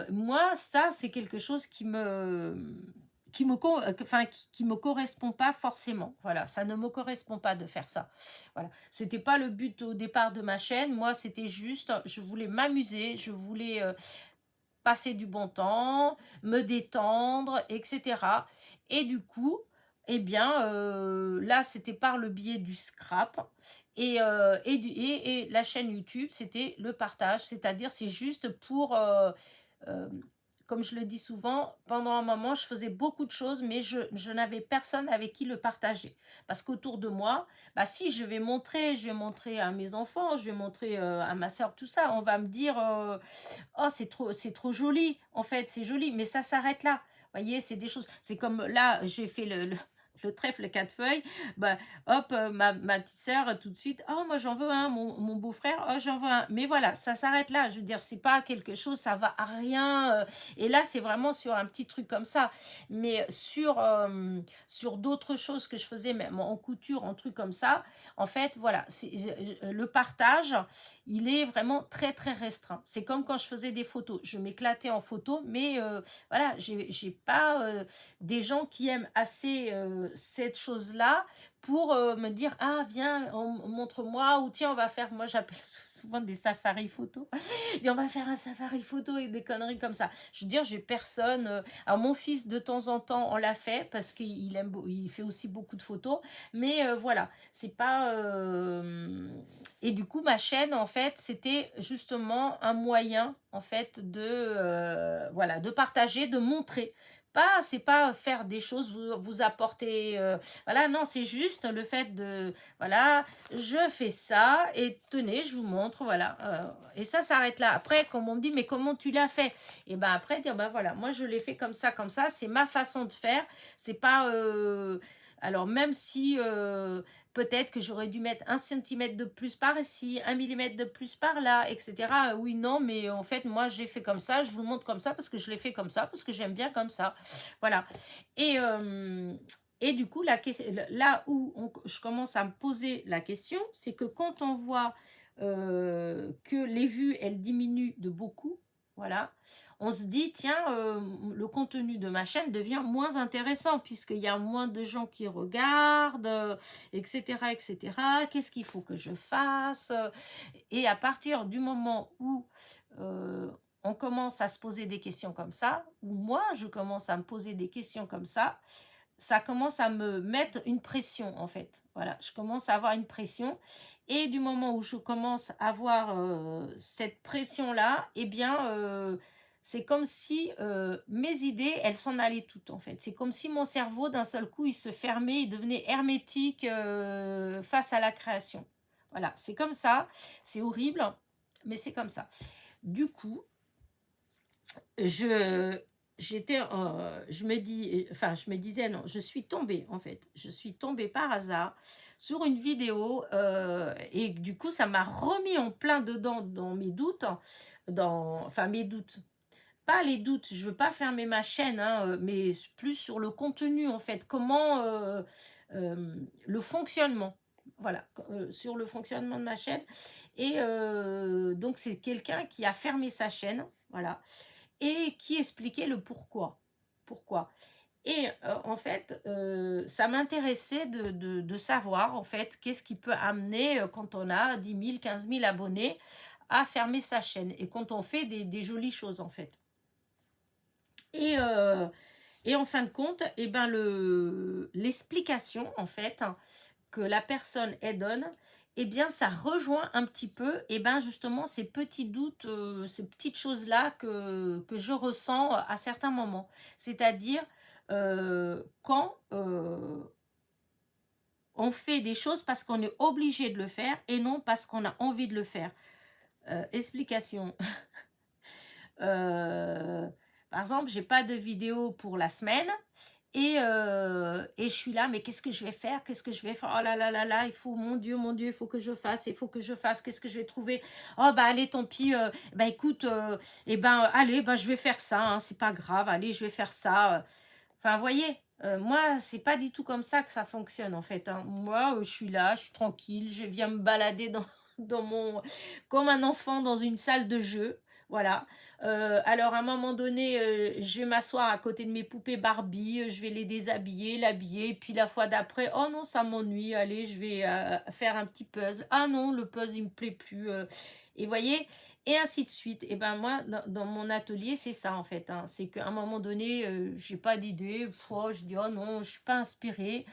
Moi, ça, c'est quelque chose qui me correspond pas forcément. Voilà, ça ne me correspond pas de faire ça. Voilà, c'était pas le but au départ de ma chaîne. Moi, c'était juste, je voulais m'amuser, je voulais passer du bon temps, me détendre, etc. Et du coup, eh bien, là, c'était par le biais du scrap. Et la chaîne YouTube, c'était le partage, c'est-à-dire c'est juste pour euh, comme je le dis souvent, pendant un moment, je faisais beaucoup de choses, mais je n'avais personne avec qui le partager. Parce qu'autour de moi, bah, si je vais montrer à mes enfants, je vais montrer à ma soeur, tout ça, on va me dire, oh, c'est trop joli, en fait, c'est joli, mais ça s'arrête là. Vous voyez, c'est des choses. C'est comme là, j'ai fait le trèfle 4 feuilles. Bah, hop, ma petite sœur, tout de suite, oh, moi j'en veux un, mon beau-frère, oh, j'en veux un. Mais voilà, ça s'arrête là. Je veux dire, c'est pas quelque chose, ça va à rien. Et là, c'est vraiment sur un petit truc comme ça. Mais sur d'autres choses que je faisais, même en couture, en trucs comme ça, en fait, voilà, le partage, il est vraiment très restreint. C'est comme quand je faisais des photos. Je m'éclatais en photo, mais voilà, j'ai pas des gens qui aiment assez cette chose-là pour me dire ah viens montre-moi, ou tiens on va faire, moi j'appelle souvent des safaris photos et on va faire un safari photo et des conneries comme ça. Je veux dire, j'ai personne. Alors mon fils de temps en temps on l'a fait parce il fait aussi beaucoup de photos, mais voilà, c'est pas et du coup ma chaîne en fait c'était justement un moyen en fait de voilà, de partager, de montrer. C'est pas faire des choses, vous apporter, voilà, non, c'est juste le fait de, voilà, je fais ça et tenez, je vous montre, voilà, et ça s'arrête là. Après, comme on me dit, mais comment tu l'as fait? Et ben après, dire, ben voilà, moi je l'ai fait comme ça, c'est ma façon de faire, c'est pas, alors même si peut-être que j'aurais dû mettre 1 centimètre de plus par ici, 1 millimètre de plus par là, etc. Oui, non, mais en fait, moi, j'ai fait comme ça, je vous le montre comme ça, parce que je l'ai fait comme ça, parce que j'aime bien comme ça. Voilà. Et, euh, et du coup, là où je commence à me poser la question, c'est que quand on voit que les vues, elles diminuent de beaucoup, voilà, on se dit, tiens, le contenu de ma chaîne devient moins intéressant puisqu'il y a moins de gens qui regardent, etc., etc. Qu'est-ce qu'il faut que je fasse? Et à partir du moment où on commence à se poser des questions comme ça, ou moi, je commence à me poser des questions comme ça commence à me mettre une pression, en fait. Voilà, je commence à avoir une pression. Et du moment où je commence à avoir cette pression-là, eh bien, c'est comme si mes idées, elles s'en allaient toutes, en fait. C'est comme si mon cerveau, d'un seul coup, il se fermait, il devenait hermétique face à la création. Voilà, c'est comme ça. C'est horrible, mais c'est comme ça. Du coup, je je me disais non, je suis tombée en fait, je suis tombée par hasard sur une vidéo et du coup ça m'a remis en plein dedans dans mes doutes, enfin mes doutes, pas les doutes, je veux pas fermer ma chaîne, hein, mais plus sur le contenu en fait, comment le fonctionnement. Voilà, sur le fonctionnement de ma chaîne. Et donc, c'est quelqu'un qui a fermé sa chaîne, voilà, et qui expliquait le pourquoi. Pourquoi. Et en fait, ça m'intéressait de savoir, en fait, qu'est-ce qui peut amener, quand on a 10 000, 15 000 abonnés, à fermer sa chaîne. Et quand on fait des jolies choses, en fait. Et, en fin de compte, eh ben l'explication, en fait, que la personne elle donne, eh bien ça rejoint un petit peu eh ben justement ces petits doutes, ces petites choses-là que je ressens à certains moments. C'est-à-dire quand on fait des choses parce qu'on est obligé de le faire et non parce qu'on a envie de le faire. Explication. Euh, Par exemple, j'ai pas de vidéo pour la semaine et je suis là, mais qu'est-ce que je vais faire? Qu'est-ce que je vais faire? Oh là là là là, il faut, mon Dieu, il faut que je fasse, il faut que je fasse, qu'est-ce que je vais trouver? Oh bah allez, tant pis, bah écoute, et ben allez, bah je vais faire ça, hein, c'est pas grave, allez, je vais faire ça. Enfin, vous voyez, moi, c'est pas du tout comme ça que ça fonctionne en fait, hein. Moi, je suis là, je suis tranquille, je viens me balader dans mon, comme un enfant dans une salle de jeu. Voilà. Alors, à un moment donné, je vais m'asseoir à côté de mes poupées Barbie, je vais les déshabiller, l'habiller, et puis la fois d'après, oh non, ça m'ennuie, allez, je vais faire un petit puzzle. Ah non, le puzzle, il me plaît plus. Et voyez, et ainsi de suite. Et ben moi, dans mon atelier, c'est ça en fait, hein. C'est qu'à un moment donné, j'ai pas d'idée, je dis oh non, je suis pas inspirée.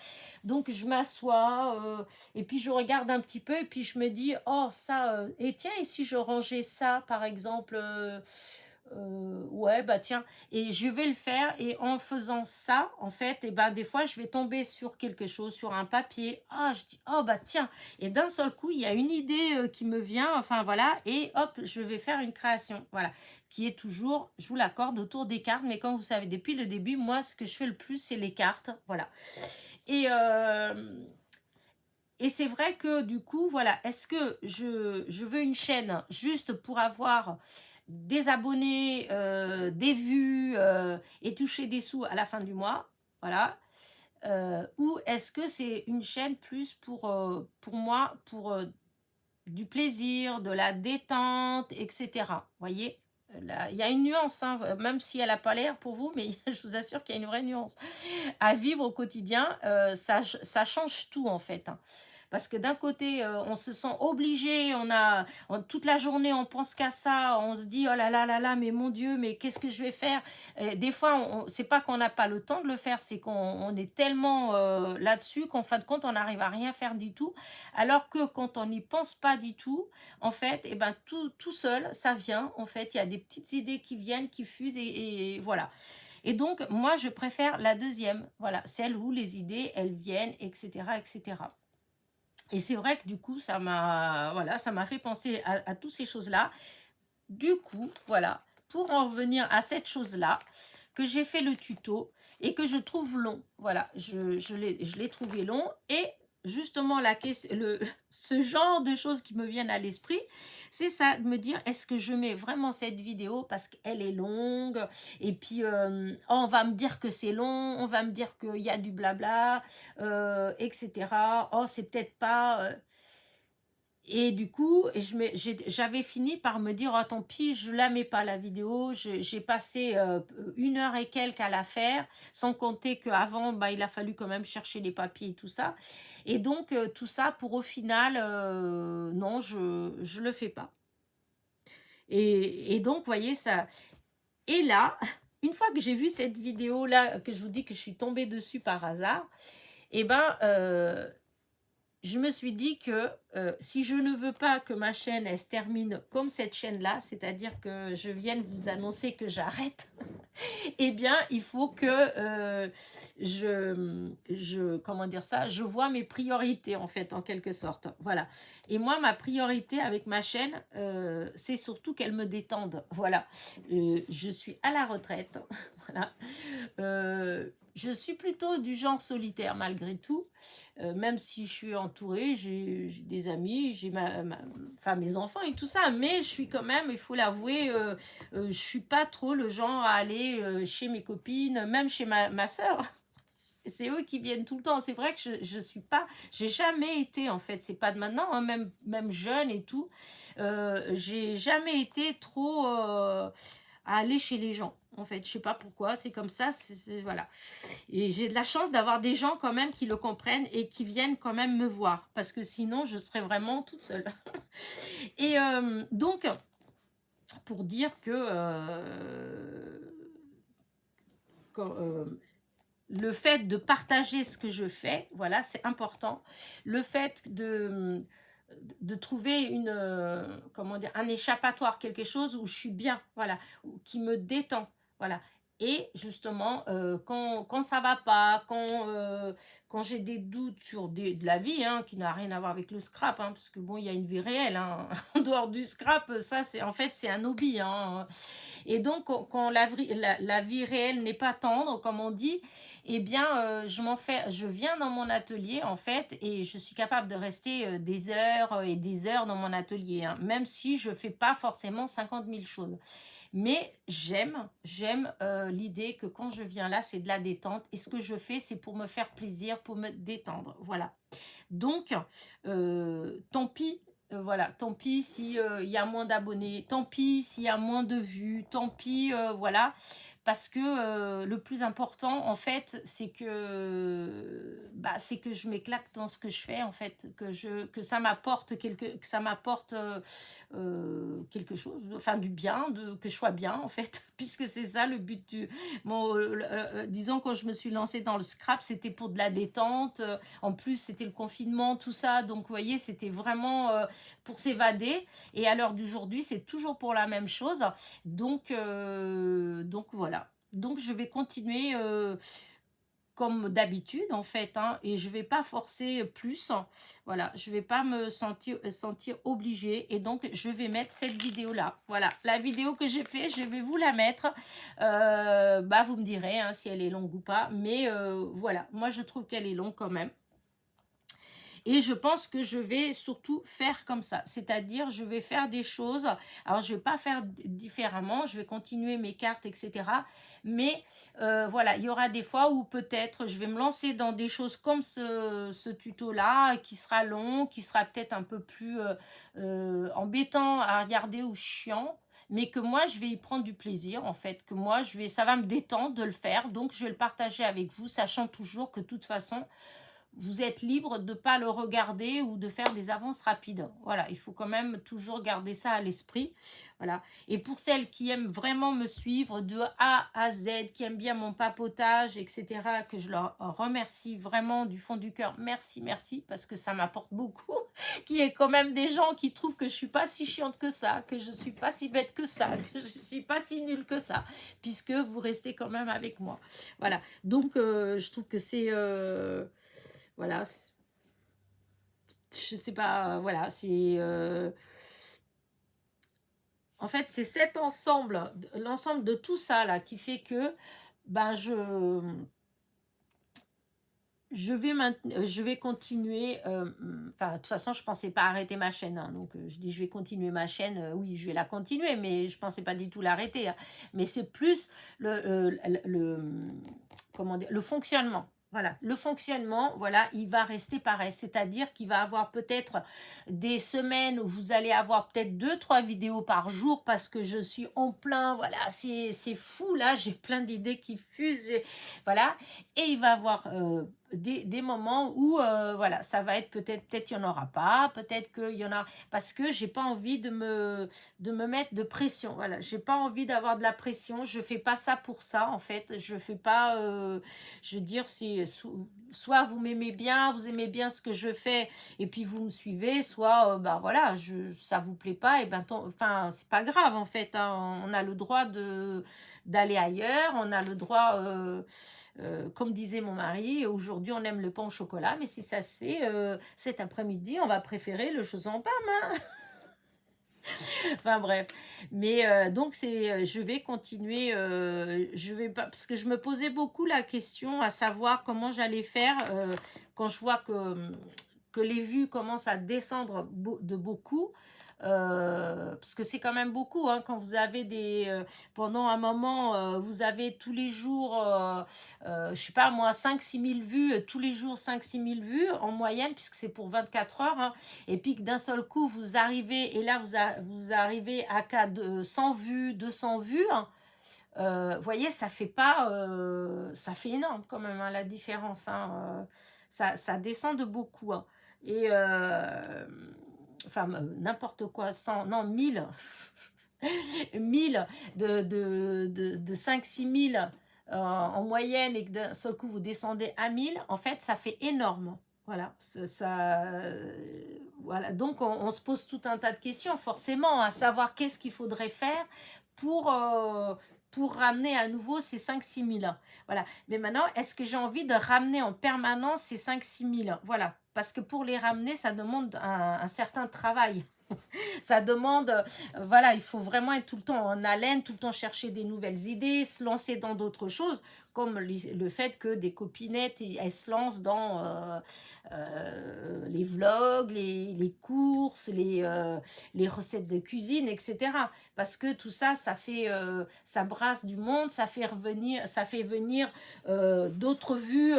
Donc je m'assois et puis je regarde un petit peu et puis je me dis oh ça, et tiens, et si je rangeais ça par exemple, ouais bah tiens, et je vais le faire, et en faisant ça en fait, et ben des fois je vais tomber sur quelque chose, sur un papier, ah je dis oh bah tiens, et d'un seul coup il y a une idée qui me vient, enfin voilà, et hop je vais faire une création, voilà, qui est toujours, je vous l'accorde, autour des cartes. Mais comme vous savez depuis le début, moi ce que je fais le plus c'est les cartes, voilà. Et c'est vrai que du coup, voilà, est-ce que je veux une chaîne juste pour avoir des abonnés, des vues et toucher des sous à la fin du mois, voilà, ou est-ce que c'est une chaîne plus pour moi, pour du plaisir, de la détente, etc. Voyez, là, il y a une nuance, hein, même si elle n'a pas l'air pour vous, mais je vous assure qu'il y a une vraie nuance. À vivre au quotidien, ça change tout en fait, hein. Parce que d'un côté, on se sent obligé, toute la journée, on pense qu'à ça, on se dit, oh là là là là, mais mon Dieu, mais qu'est-ce que je vais faire? Et des fois, c'est pas qu'on n'a pas le temps de le faire, c'est qu'on est tellement là-dessus qu'en fin de compte, on n'arrive à rien faire du tout. Alors que quand on n'y pense pas du tout, en fait, eh ben, tout seul, ça vient. En fait, il y a des petites idées qui viennent, qui fusent, et voilà. Et donc, moi, je préfère la deuxième, voilà, celle où les idées, elles viennent, etc., etc. Et c'est vrai que du coup, voilà, ça m'a fait penser à toutes ces choses-là. Du coup, voilà, pour en revenir à cette chose-là, que j'ai fait le tuto et que je trouve long. Voilà, je l'ai trouvé long, et justement ce genre de choses qui me viennent à l'esprit, c'est ça, de me dire, est-ce que je mets vraiment cette vidéo parce qu'elle est longue, et puis on va me dire que c'est long, on va me dire qu'il y a du blabla, etc. Oh, c'est peut-être pas... Et du coup, j'avais fini par me dire, oh, tant pis, je la mets pas la vidéo. J'ai passé 1 heure et quelques à la faire, sans compter qu'avant, bah, il a fallu quand même chercher les papiers et tout ça. Et donc, tout ça pour au final, non, je le fais pas. Et donc, vous voyez, ça. Et là, une fois que j'ai vu cette vidéo-là, que je vous dis que je suis tombée dessus par hasard, et ben, je me suis dit que si je ne veux pas que ma chaîne elle se termine comme cette chaîne-là, c'est-à-dire que je vienne vous annoncer que j'arrête, eh bien, il faut que comment dire ça, je vois mes priorités en fait, en quelque sorte. Voilà. Et moi, ma priorité avec ma chaîne, c'est surtout qu'elle me détende. Voilà. Je suis à la retraite. Voilà. Je suis plutôt du genre solitaire malgré tout, même si je suis entourée, j'ai des amis, j'ai enfin, mes enfants et tout ça, mais je suis quand même, il faut l'avouer, je suis pas trop le genre à aller chez mes copines, même chez ma soeur. C'est eux qui viennent tout le temps. C'est vrai que je suis pas, j'ai jamais été en fait, c'est pas de maintenant, hein, même jeune et tout, j'ai jamais été trop à aller chez les gens. En fait, je sais pas pourquoi, c'est comme ça, voilà. Et j'ai de la chance d'avoir des gens quand même qui le comprennent et qui viennent quand même me voir, parce que sinon je serais vraiment toute seule. Et donc, pour dire que le fait de partager ce que je fais, voilà, c'est important. Le fait de trouver comment dire, un échappatoire, quelque chose où je suis bien, voilà, qui me détend, voilà. Et justement, quand ça va pas, quand j'ai des doutes sur de la vie, hein, qui n'a rien à voir avec le scrap, hein, parce que bon, il y a une vie réelle, hein, en dehors du scrap, ça, c'est en fait, c'est un hobby, hein. Et donc, quand la vie réelle n'est pas tendre, comme on dit, eh bien, je viens dans mon atelier, en fait, et je suis capable de rester des heures et des heures dans mon atelier, hein, même si je fais pas forcément 50 000 choses. Mais j'aime l'idée que quand je viens là, c'est de la détente. Et ce que je fais, c'est pour me faire plaisir, pour me détendre. Voilà. Donc, tant pis. Voilà, tant pis s'il y a moins d'abonnés, tant pis s'il y a moins de vues, tant pis, voilà, parce que le plus important, en fait, c'est que je m'éclate dans ce que je fais, en fait, que ça m'apporte quelque chose, enfin du bien, que je sois bien, en fait, puisque c'est ça le but bon, disons, quand je me suis lancée dans le scrap, c'était pour de la détente, en plus c'était le confinement, tout ça, donc vous voyez, c'était vraiment pour s'évader, et à l'heure d'aujourd'hui, c'est toujours pour la même chose, donc voilà. Donc je vais continuer comme d'habitude en fait, hein, et je vais pas forcer plus, voilà, je vais pas me sentir obligée, et donc je vais mettre cette vidéo là, voilà, la vidéo que j'ai fait, je vais vous la mettre, bah vous me direz hein, si elle est longue ou pas, mais voilà, moi je trouve qu'elle est longue quand même. Et je pense que je vais surtout faire comme ça. C'est-à-dire, je vais faire des choses. Alors, je ne vais pas faire différemment. Je vais continuer mes cartes, etc. Mais voilà, il y aura des fois où peut-être je vais me lancer dans des choses comme ce tuto-là, qui sera long, qui sera peut-être un peu plus embêtant à regarder ou chiant. Mais que moi, je vais y prendre du plaisir, en fait. Que moi, ça va me détendre de le faire. Donc, je vais le partager avec vous, sachant toujours que de toute façon, vous êtes libre de ne pas le regarder ou de faire des avances rapides. Voilà, il faut quand même toujours garder ça à l'esprit. Voilà. Et pour celles qui aiment vraiment me suivre de A à Z, qui aiment bien mon papotage, etc., que je leur remercie vraiment du fond du cœur. Merci, merci, parce que ça m'apporte beaucoup. Qu'il y ait quand même des gens qui trouvent que je ne suis pas si chiante que ça, que je ne suis pas si bête que ça, que je ne suis pas si nulle que ça, puisque vous restez quand même avec moi. Voilà. Donc, je trouve que c'est... voilà, je sais pas, voilà, c'est... en fait, c'est cet ensemble, l'ensemble de tout ça, là, qui fait que, ben, je vais continuer, enfin, de toute façon, je pensais pas arrêter ma chaîne, hein, donc je dis, je vais continuer ma chaîne, oui, je vais la continuer, mais je pensais pas du tout l'arrêter, hein, mais c'est plus comment dire, le fonctionnement. Voilà, le fonctionnement, voilà, il va rester pareil. C'est-à-dire qu'il va avoir peut-être des semaines où vous allez avoir peut-être 2, 3 vidéos par jour parce que je suis en plein, voilà, c'est fou là, j'ai plein d'idées qui fusent, voilà. Et il va avoir des moments où, voilà, ça va être peut-être il n'y en aura pas, peut-être qu'il y en a, parce que j'ai pas envie de me mettre de pression, voilà, j'ai pas envie d'avoir de la pression, je fais pas ça pour ça, en fait, je fais pas... je veux dire, c'est soit vous m'aimez bien, vous aimez bien ce que je fais et puis vous me suivez, soit bah voilà, ça vous plaît pas et ben enfin c'est pas grave en fait, hein, on a le droit d'aller ailleurs, on a le droit, comme disait mon mari, aujourd'hui on aime le pain au chocolat, mais si ça se fait cet après-midi, on va préférer le chose en pomme, hein. Enfin bref, mais donc je vais continuer, je vais pas, parce que je me posais beaucoup la question à savoir comment j'allais faire quand je vois que les vues commencent à descendre de beaucoup. Parce que c'est quand même beaucoup, hein, quand vous avez pendant un moment, vous avez tous les jours, je sais pas moi, 5 6 000 vues, tous les jours 5 6 000 vues en moyenne, puisque c'est pour 24 heures, hein, et puis que d'un seul coup vous arrivez, et là vous arrivez à cas de 100 vues, 200 vues, hein, vous voyez, ça fait pas, ça fait énorme quand même, hein, la différence, hein, ça descend de beaucoup, hein. Et enfin n'importe quoi, 100, non 1000, 1000 de 5 6 000 en moyenne, et que d'un seul coup vous descendez à 1000, en fait ça fait énorme. Voilà, voilà. Donc on se pose tout un tas de questions forcément, à savoir qu'est-ce qu'il faudrait faire pour, pour ramener à nouveau ces 5 6 000. Voilà. Mais maintenant, est-ce que j'ai envie de ramener en permanence ces 5 6 000? Voilà. Parce que pour les ramener, ça demande un certain travail. Ça demande, voilà, il faut vraiment être tout le temps en haleine, tout le temps chercher des nouvelles idées, se lancer dans d'autres choses, comme le fait que des copinettes, elles se lancent dans les vlogs, les courses, les recettes de cuisine, etc. Parce que tout ça, ça brasse du monde, ça fait venir d'autres vues,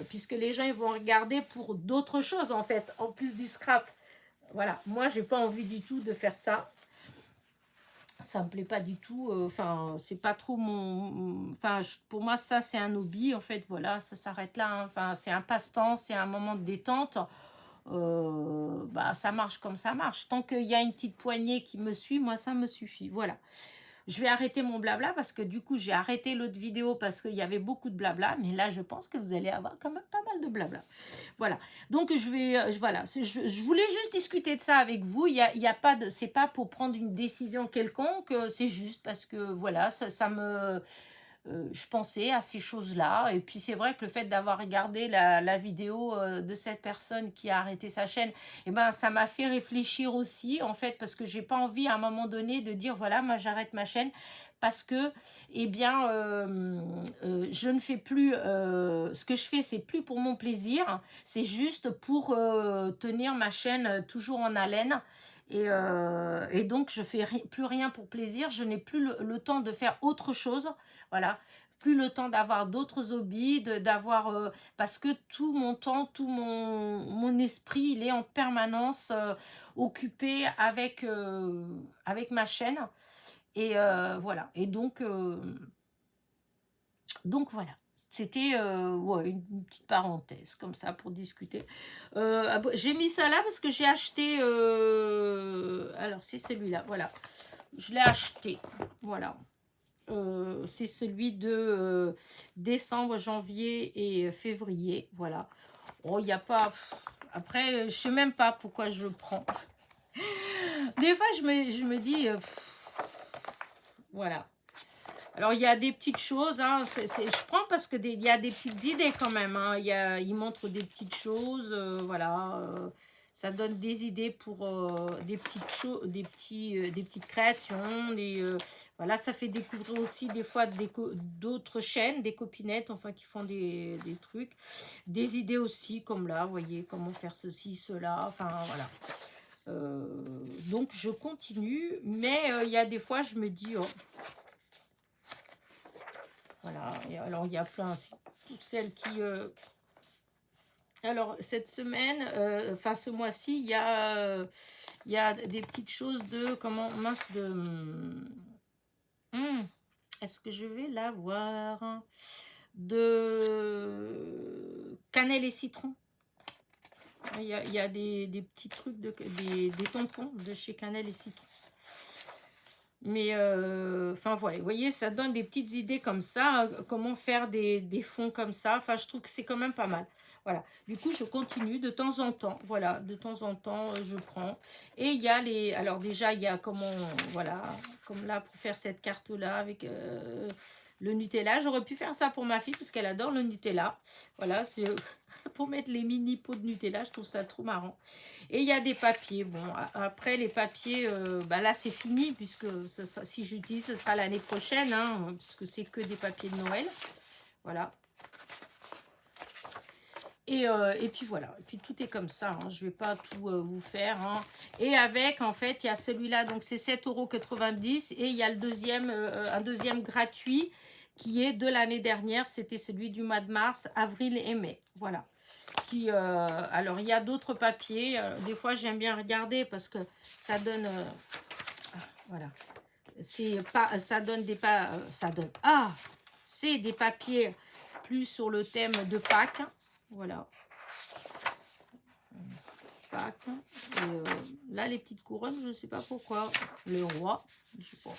puisque les gens ils vont regarder pour d'autres choses, en fait, en plus du scrap. Voilà, moi j'ai pas envie du tout de faire ça. Ça me plaît pas du tout. Enfin, c'est pas trop mon. Enfin, pour moi, ça c'est un hobby. En fait, voilà, ça s'arrête là, hein. Enfin, c'est un passe-temps, c'est un moment de détente. Bah, ça marche comme ça marche. Tant qu'il y a une petite poignée qui me suit, moi ça me suffit. Voilà. Je vais arrêter mon blabla parce que du coup, j'ai arrêté l'autre vidéo parce qu'il y avait beaucoup de blabla. Mais là, je pense que vous allez avoir quand même pas mal de blabla. Voilà. Donc, voilà. Je voulais juste discuter de ça avec vous. Il y a pas de, c'est pas pour prendre une décision quelconque. C'est juste parce que, voilà, ça me... je pensais à ces choses-là. Et puis, c'est vrai que le fait d'avoir regardé la vidéo de cette personne qui a arrêté sa chaîne, eh ben, ça m'a fait réfléchir aussi, en fait, parce que j'ai pas envie, à un moment donné, de dire, voilà, moi, j'arrête ma chaîne parce que, eh bien, je ne fais plus... ce que je fais, c'est plus pour mon plaisir. C'est juste pour tenir ma chaîne toujours en haleine. Et donc, je fais plus rien pour plaisir. Je n'ai plus le temps de faire autre chose. Voilà, plus le temps d'avoir d'autres hobbies, d'avoir parce que tout mon temps, tout mon esprit, il est en permanence occupé avec ma chaîne. Et voilà. Et donc voilà. C'était ouais, une petite parenthèse comme ça pour discuter. J'ai mis ça là parce que j'ai acheté. Alors c'est celui-là, voilà. Je l'ai acheté, voilà. C'est celui de décembre, janvier et février. Voilà. Oh, il n'y a pas... Après, je sais même pas pourquoi je le prends. Des fois, je me dis... voilà. Alors, il y a des petites choses. Hein, je prends parce que il y a des petites idées quand même. Hein, il montre des petites choses. Voilà. Ça donne des idées pour des petites choses, des petites créations. Voilà, ça fait découvrir aussi des fois d'autres chaînes, des copinettes, enfin, qui font des trucs. Des idées aussi, comme là, vous voyez, comment faire ceci, cela. Enfin, voilà. Donc, je continue. Mais il y a des fois, je me dis... Oh, voilà, et alors il y a plein aussi. toutes celles qui... Alors, cette semaine, enfin ce mois-ci, il y a des petites choses de... Comment... Mince, de... Est-ce que je vais l'avoir? De cannelle et citron. Il y a des petits trucs, des tampons de chez Cannelle et Citron. Mais, enfin, voilà, vous voyez, ça donne des petites idées comme ça, comment faire des fonds comme ça. Enfin, je trouve que c'est quand même pas mal. Voilà, du coup, je continue de temps en temps. Voilà, de temps en temps, je prends. Et il y a les... Alors déjà, il y a comment... Voilà, comme là, pour faire cette carte-là avec... le Nutella, j'aurais pu faire ça pour ma fille parce qu'elle adore le Nutella. Voilà, c'est pour mettre les mini pots de Nutella, je trouve ça trop marrant. Et il y a des papiers. Bon, après les papiers, bah là c'est fini puisque si j'utilise, ce sera l'année prochaine, hein, puisque c'est que des papiers de Noël. Voilà. Et puis voilà, et puis tout est comme ça, hein. Je ne vais pas tout vous faire. Hein. Et avec, en fait, il y a celui-là, donc c'est 7,90 € et il y a le deuxième, un deuxième gratuit qui est de l'année dernière, c'était celui du mois de mars, avril et mai. Voilà. Alors, il y a d'autres papiers, des fois j'aime bien regarder parce que ça donne, voilà, c'est pas, ça donne des pas, c'est des papiers plus sur le thème de Pâques. Voilà. Pâques. Et là, les petites couronnes, je ne sais pas pourquoi. Le roi, je sais pas.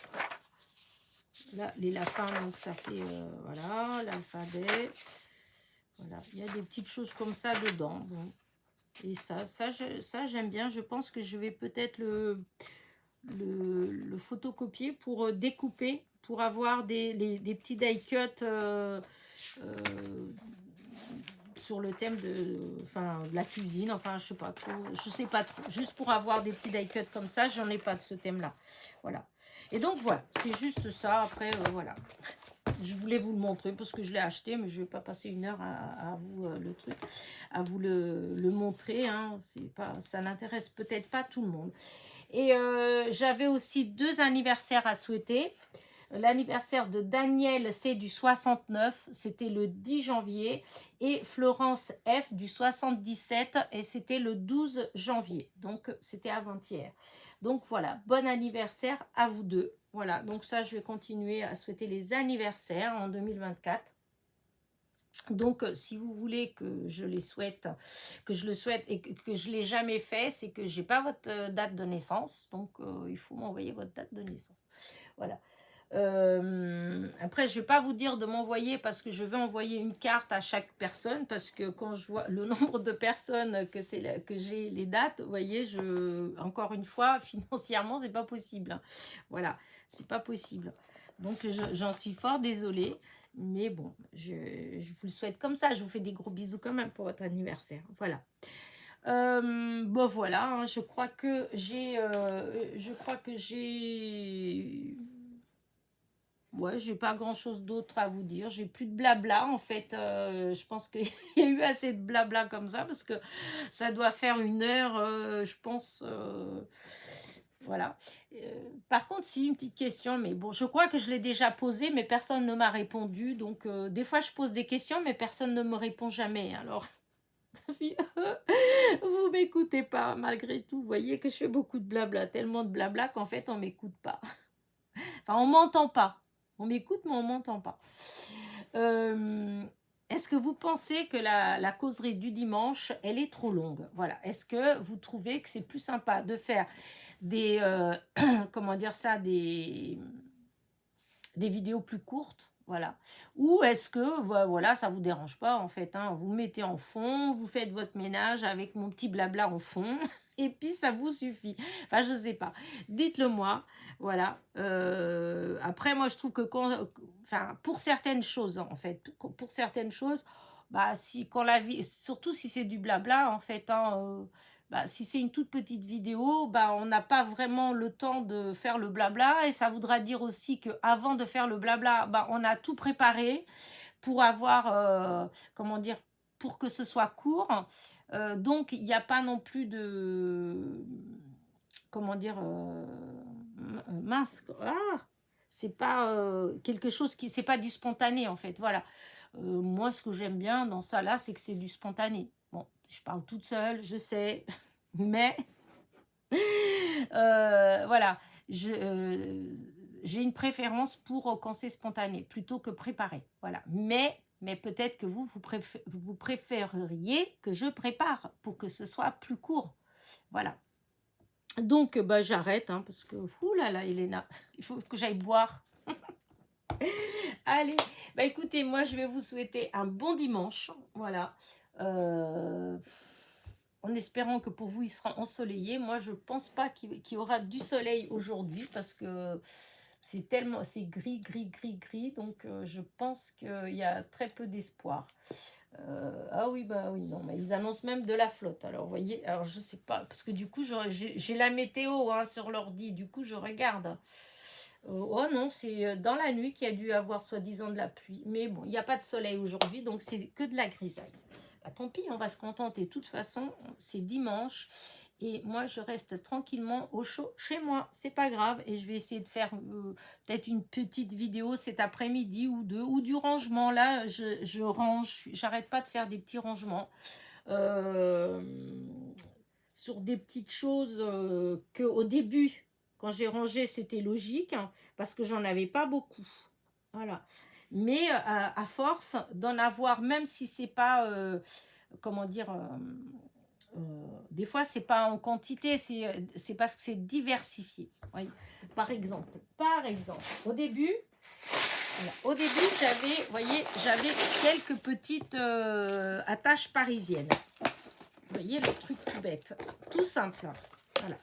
Là, les lapins, donc ça fait, voilà, l'alphabet. Voilà, il y a des petites choses comme ça dedans. Bon. Et ça j'aime bien. Je pense que je vais peut-être le photocopier pour découper, pour avoir des petits die cut sur le thème de la cuisine, enfin je sais pas trop, juste pour avoir des petits die cut comme ça, j'en ai pas de ce thème là, voilà. Et donc voilà, c'est juste ça. Après voilà, je voulais vous le montrer parce que je l'ai acheté, mais je vais pas passer une heure à vous à vous le montrer, hein. C'est pas, ça n'intéresse peut-être pas tout le monde. Et j'avais aussi 2 anniversaires à souhaiter. L'anniversaire de Daniel C du 69, c'était le 10 janvier. Et Florence F du 77, et c'était le 12 janvier. Donc, c'était avant-hier. Donc, voilà, bon anniversaire à vous deux. Voilà, donc ça, je vais continuer à souhaiter les anniversaires en 2024. Donc, si vous voulez que je les souhaite, que je le souhaite et que je ne l'ai jamais fait, c'est que je n'ai pas votre date de naissance. Donc, il faut m'envoyer votre date de naissance. Voilà. Après, je ne vais pas vous dire de m'envoyer parce que je vais envoyer une carte à chaque personne parce que quand je vois le nombre de personnes que j'ai les dates, vous voyez, encore une fois, financièrement, c'est pas possible. Hein. Voilà, c'est pas possible. Donc, j'en suis fort désolée. Mais bon, je vous le souhaite comme ça. Je vous fais des gros bisous quand même pour votre anniversaire. Voilà. Bon, voilà. Hein, je crois que j'ai... Ouais, j'ai pas grand-chose d'autre à vous dire. J'ai plus de blabla, en fait. Je pense qu'il y a eu assez de blabla comme ça parce que ça doit faire 1 heure, je pense... Voilà. Par contre, si une petite question, mais bon, je crois que je l'ai déjà posée, mais personne ne m'a répondu. Donc, des fois, je pose des questions, mais personne ne me répond jamais. Alors, vous m'écoutez pas, malgré tout. Vous voyez que je fais beaucoup de blabla, tellement de blabla qu'en fait, on m'écoute pas. Enfin, on m'entend pas. On m'écoute, mais on m'entend pas. Est-ce que vous pensez que la causerie du dimanche, elle est trop longue? Voilà. Est-ce que vous trouvez que c'est plus sympa de faire des comment dire ça, des vidéos plus courtes, voilà, ou est-ce que voilà, ça vous dérange pas en fait, hein, vous mettez en fond, vous faites votre ménage avec mon petit blabla en fond et puis ça vous suffit? Enfin, je sais pas, dites-le moi. Voilà. Après, moi je trouve que pour certaines choses, hein, en fait, pour certaines choses, bah si quand la vie, surtout si c'est du blabla en fait, hein, bah, si c'est une toute petite vidéo, bah, on n'a pas vraiment le temps de faire le blabla. Et ça voudra dire aussi qu'avant de faire le blabla, bah, on a tout préparé pour avoir, comment dire, pour que ce soit court. Donc, il n'y a pas non plus de, comment dire, mince. C'est pas quelque chose qui, c'est pas du spontané en fait. Voilà. Moi, ce que j'aime bien dans ça, là, c'est que c'est du spontané. Bon, je parle toute seule, je sais, mais voilà, j'ai une préférence pour quand c'est spontané, plutôt que préparé. Voilà, mais peut-être que vous préféreriez que je prépare pour que ce soit plus court. Voilà. Donc, bah, j'arrête, hein, parce que, oulala, Elena, il faut que j'aille boire. Allez, bah écoutez, moi je vais vous souhaiter un bon dimanche, voilà, en espérant que pour vous il sera ensoleillé. Moi je pense pas qu'il y aura du soleil aujourd'hui parce que c'est gris, gris, gris, gris, donc je pense qu'il y a très peu d'espoir. Ah oui, bah oui, non, mais ils annoncent même de la flotte. Alors, vous voyez, alors je sais pas, parce que du coup, j'ai la météo hein, sur l'ordi, du coup, je regarde. Oh non, c'est dans la nuit qu'il y a dû avoir soi-disant de la pluie. Mais bon, il n'y a pas de soleil aujourd'hui, donc c'est que de la grisaille. Bah, tant pis, on va se contenter. De toute façon, c'est dimanche. Et moi, je reste tranquillement au chaud chez moi. C'est pas grave. Et je vais essayer de faire peut-être une petite vidéo cet après-midi ou deux. Ou du rangement. Là, je range. J'arrête pas de faire des petits rangements. Sur des petites choses qu'au début, quand j'ai rangé, c'était logique. Hein, parce que j'en avais pas beaucoup. Voilà. Mais à force d'en avoir, même si c'est pas... comment dire... des fois, c'est pas en quantité, c'est parce que c'est diversifié. Oui. Par exemple, au début, j'avais, voyez, j'avais quelques petites attaches parisiennes. Vous voyez le truc tout bête, tout simple. Voilà.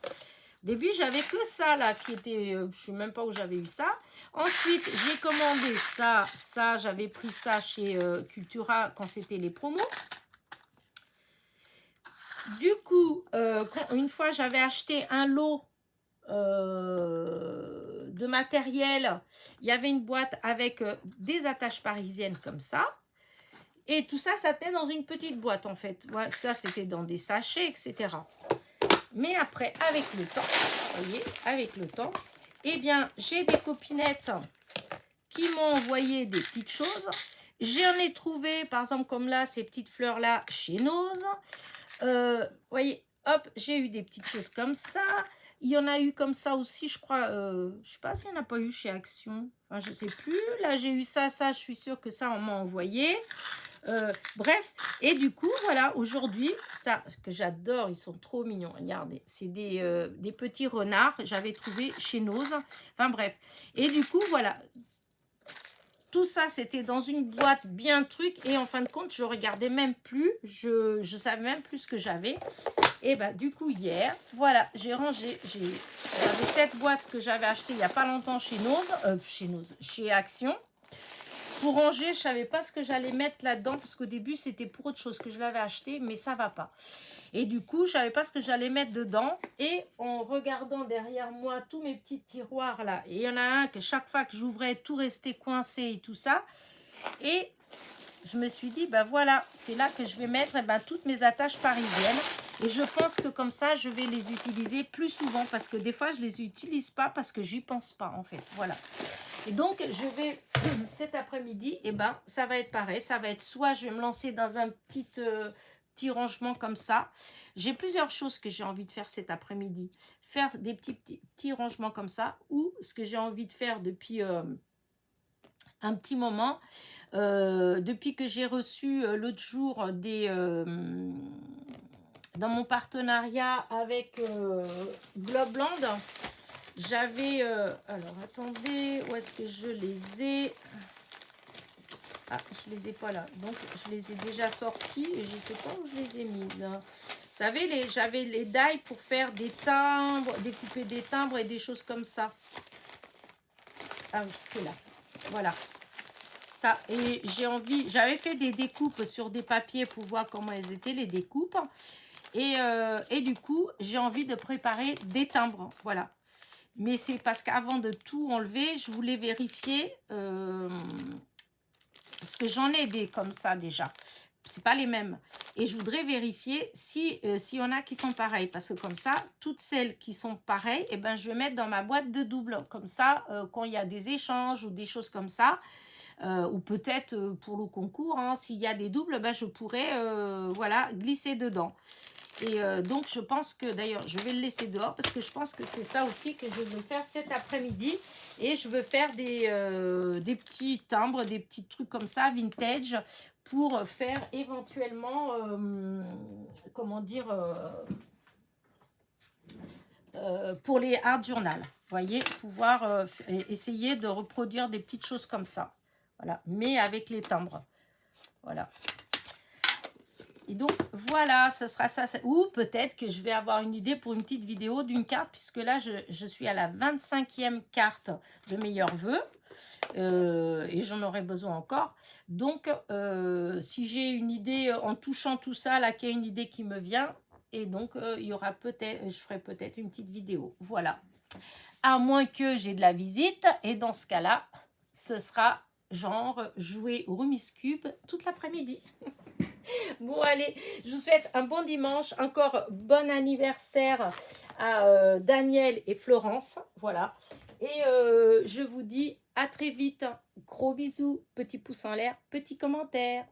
Au début, j'avais que ça là qui était, je sais même pas où j'avais eu ça. Ensuite, j'ai commandé ça, j'avais pris ça chez Cultura quand c'était les promos. Du coup, une fois, j'avais acheté un lot de matériel. Il y avait une boîte avec des attaches parisiennes comme ça. Et tout ça, ça tenait dans une petite boîte, en fait. Ouais, ça, c'était dans des sachets, etc. Mais après, avec le temps, vous voyez, avec le temps, eh bien, j'ai des copinettes qui m'ont envoyé des petites choses. J'en ai trouvé, par exemple, comme là, ces petites fleurs-là, chez Nose. Voyez, hop, j'ai eu des petites choses comme ça. Il y en a eu comme ça aussi, je crois. Je sais pas s'il n'y en a pas eu chez Action. Enfin, je sais plus. Là, j'ai eu ça. Je suis sûre que ça, on m'a envoyé. Bref, et du coup, voilà, aujourd'hui, ça, que j'adore, ils sont trop mignons. Regardez, c'est des petits renards. J'avais trouvé chez Nose. Enfin, bref. Et du coup, voilà. Tout ça, c'était dans une boîte bien truc. Et en fin de compte, je regardais même plus. Je savais même plus ce que j'avais. Et bah, du coup, hier, voilà, j'ai rangé. J'avais cette boîte que j'avais achetée il n'y a pas longtemps chez chez Action. Pour ranger, je ne savais pas ce que j'allais mettre là-dedans. Parce qu'au début, c'était pour autre chose que je l'avais acheté. Mais ça ne va pas. Et du coup, je ne savais pas ce que j'allais mettre dedans. Et en regardant derrière moi tous mes petits tiroirs là, et il y en a un que chaque fois que j'ouvrais, tout restait coincé et tout ça. Et je me suis dit, ben voilà, c'est là que je vais mettre toutes mes attaches parisiennes. Et je pense que comme ça, je vais les utiliser plus souvent. Parce que des fois, je ne les utilise pas parce que j'y pense pas en fait. Voilà. Et donc, je vais, cet après-midi, ça va être pareil. Ça va être soit je vais me lancer dans un petit rangement comme ça. J'ai plusieurs choses que j'ai envie de faire cet après-midi. Faire des petits rangements comme ça. Ou ce que j'ai envie de faire depuis un petit moment. Depuis que j'ai reçu l'autre jour dans mon partenariat avec Globland. J'avais, alors attendez, où est-ce que je les ai? Ah, je les ai pas là, donc je les ai déjà sortis et je sais pas où je les ai mises. Vous savez, j'avais les die pour faire des timbres, découper des timbres et des choses comme ça. Ah oui, c'est là, voilà. Ça, et j'avais fait des découpes sur des papiers pour voir comment elles étaient, les découpes. Et du coup, j'ai envie de préparer des timbres, voilà. Mais c'est parce qu'avant de tout enlever, je voulais vérifier, parce que j'en ai des comme ça déjà. C'est pas les mêmes. Et je voudrais vérifier s'il y en a qui sont pareils. Parce que comme ça, toutes celles qui sont pareilles, je vais mettre dans ma boîte de double. Comme ça, quand il y a des échanges ou des choses comme ça, ou peut-être pour le concours, hein, s'il y a des doubles, ben, je pourrais voilà, glisser dedans. Et donc, je pense que, d'ailleurs, je vais le laisser dehors parce que je pense que c'est ça aussi que je veux faire cet après-midi. Et je veux faire des petits timbres, des petits trucs comme ça, vintage, pour faire éventuellement, comment dire, pour les art journal. Vous voyez, pouvoir essayer de reproduire des petites choses comme ça. Voilà, mais avec les timbres. Voilà. Et donc, voilà, ce sera ça. Ou peut-être que je vais avoir une idée pour une petite vidéo d'une carte, puisque là, je suis à la 25e carte de meilleurs vœux. Et j'en aurai besoin encore. Donc, si j'ai une idée en touchant tout ça, là, qu'il y a une idée qui me vient, et donc, il y aura peut-être, je ferai peut-être une petite vidéo. Voilà. À moins que j'ai de la visite, et dans ce cas-là, ce sera genre jouer au Rubik's Cube toute l'après-midi. Bon, allez, je vous souhaite un bon dimanche. Encore bon anniversaire à Daniel et Florence. Voilà. Et je vous dis à très vite. Gros bisous, petit pouce en l'air, petit commentaire.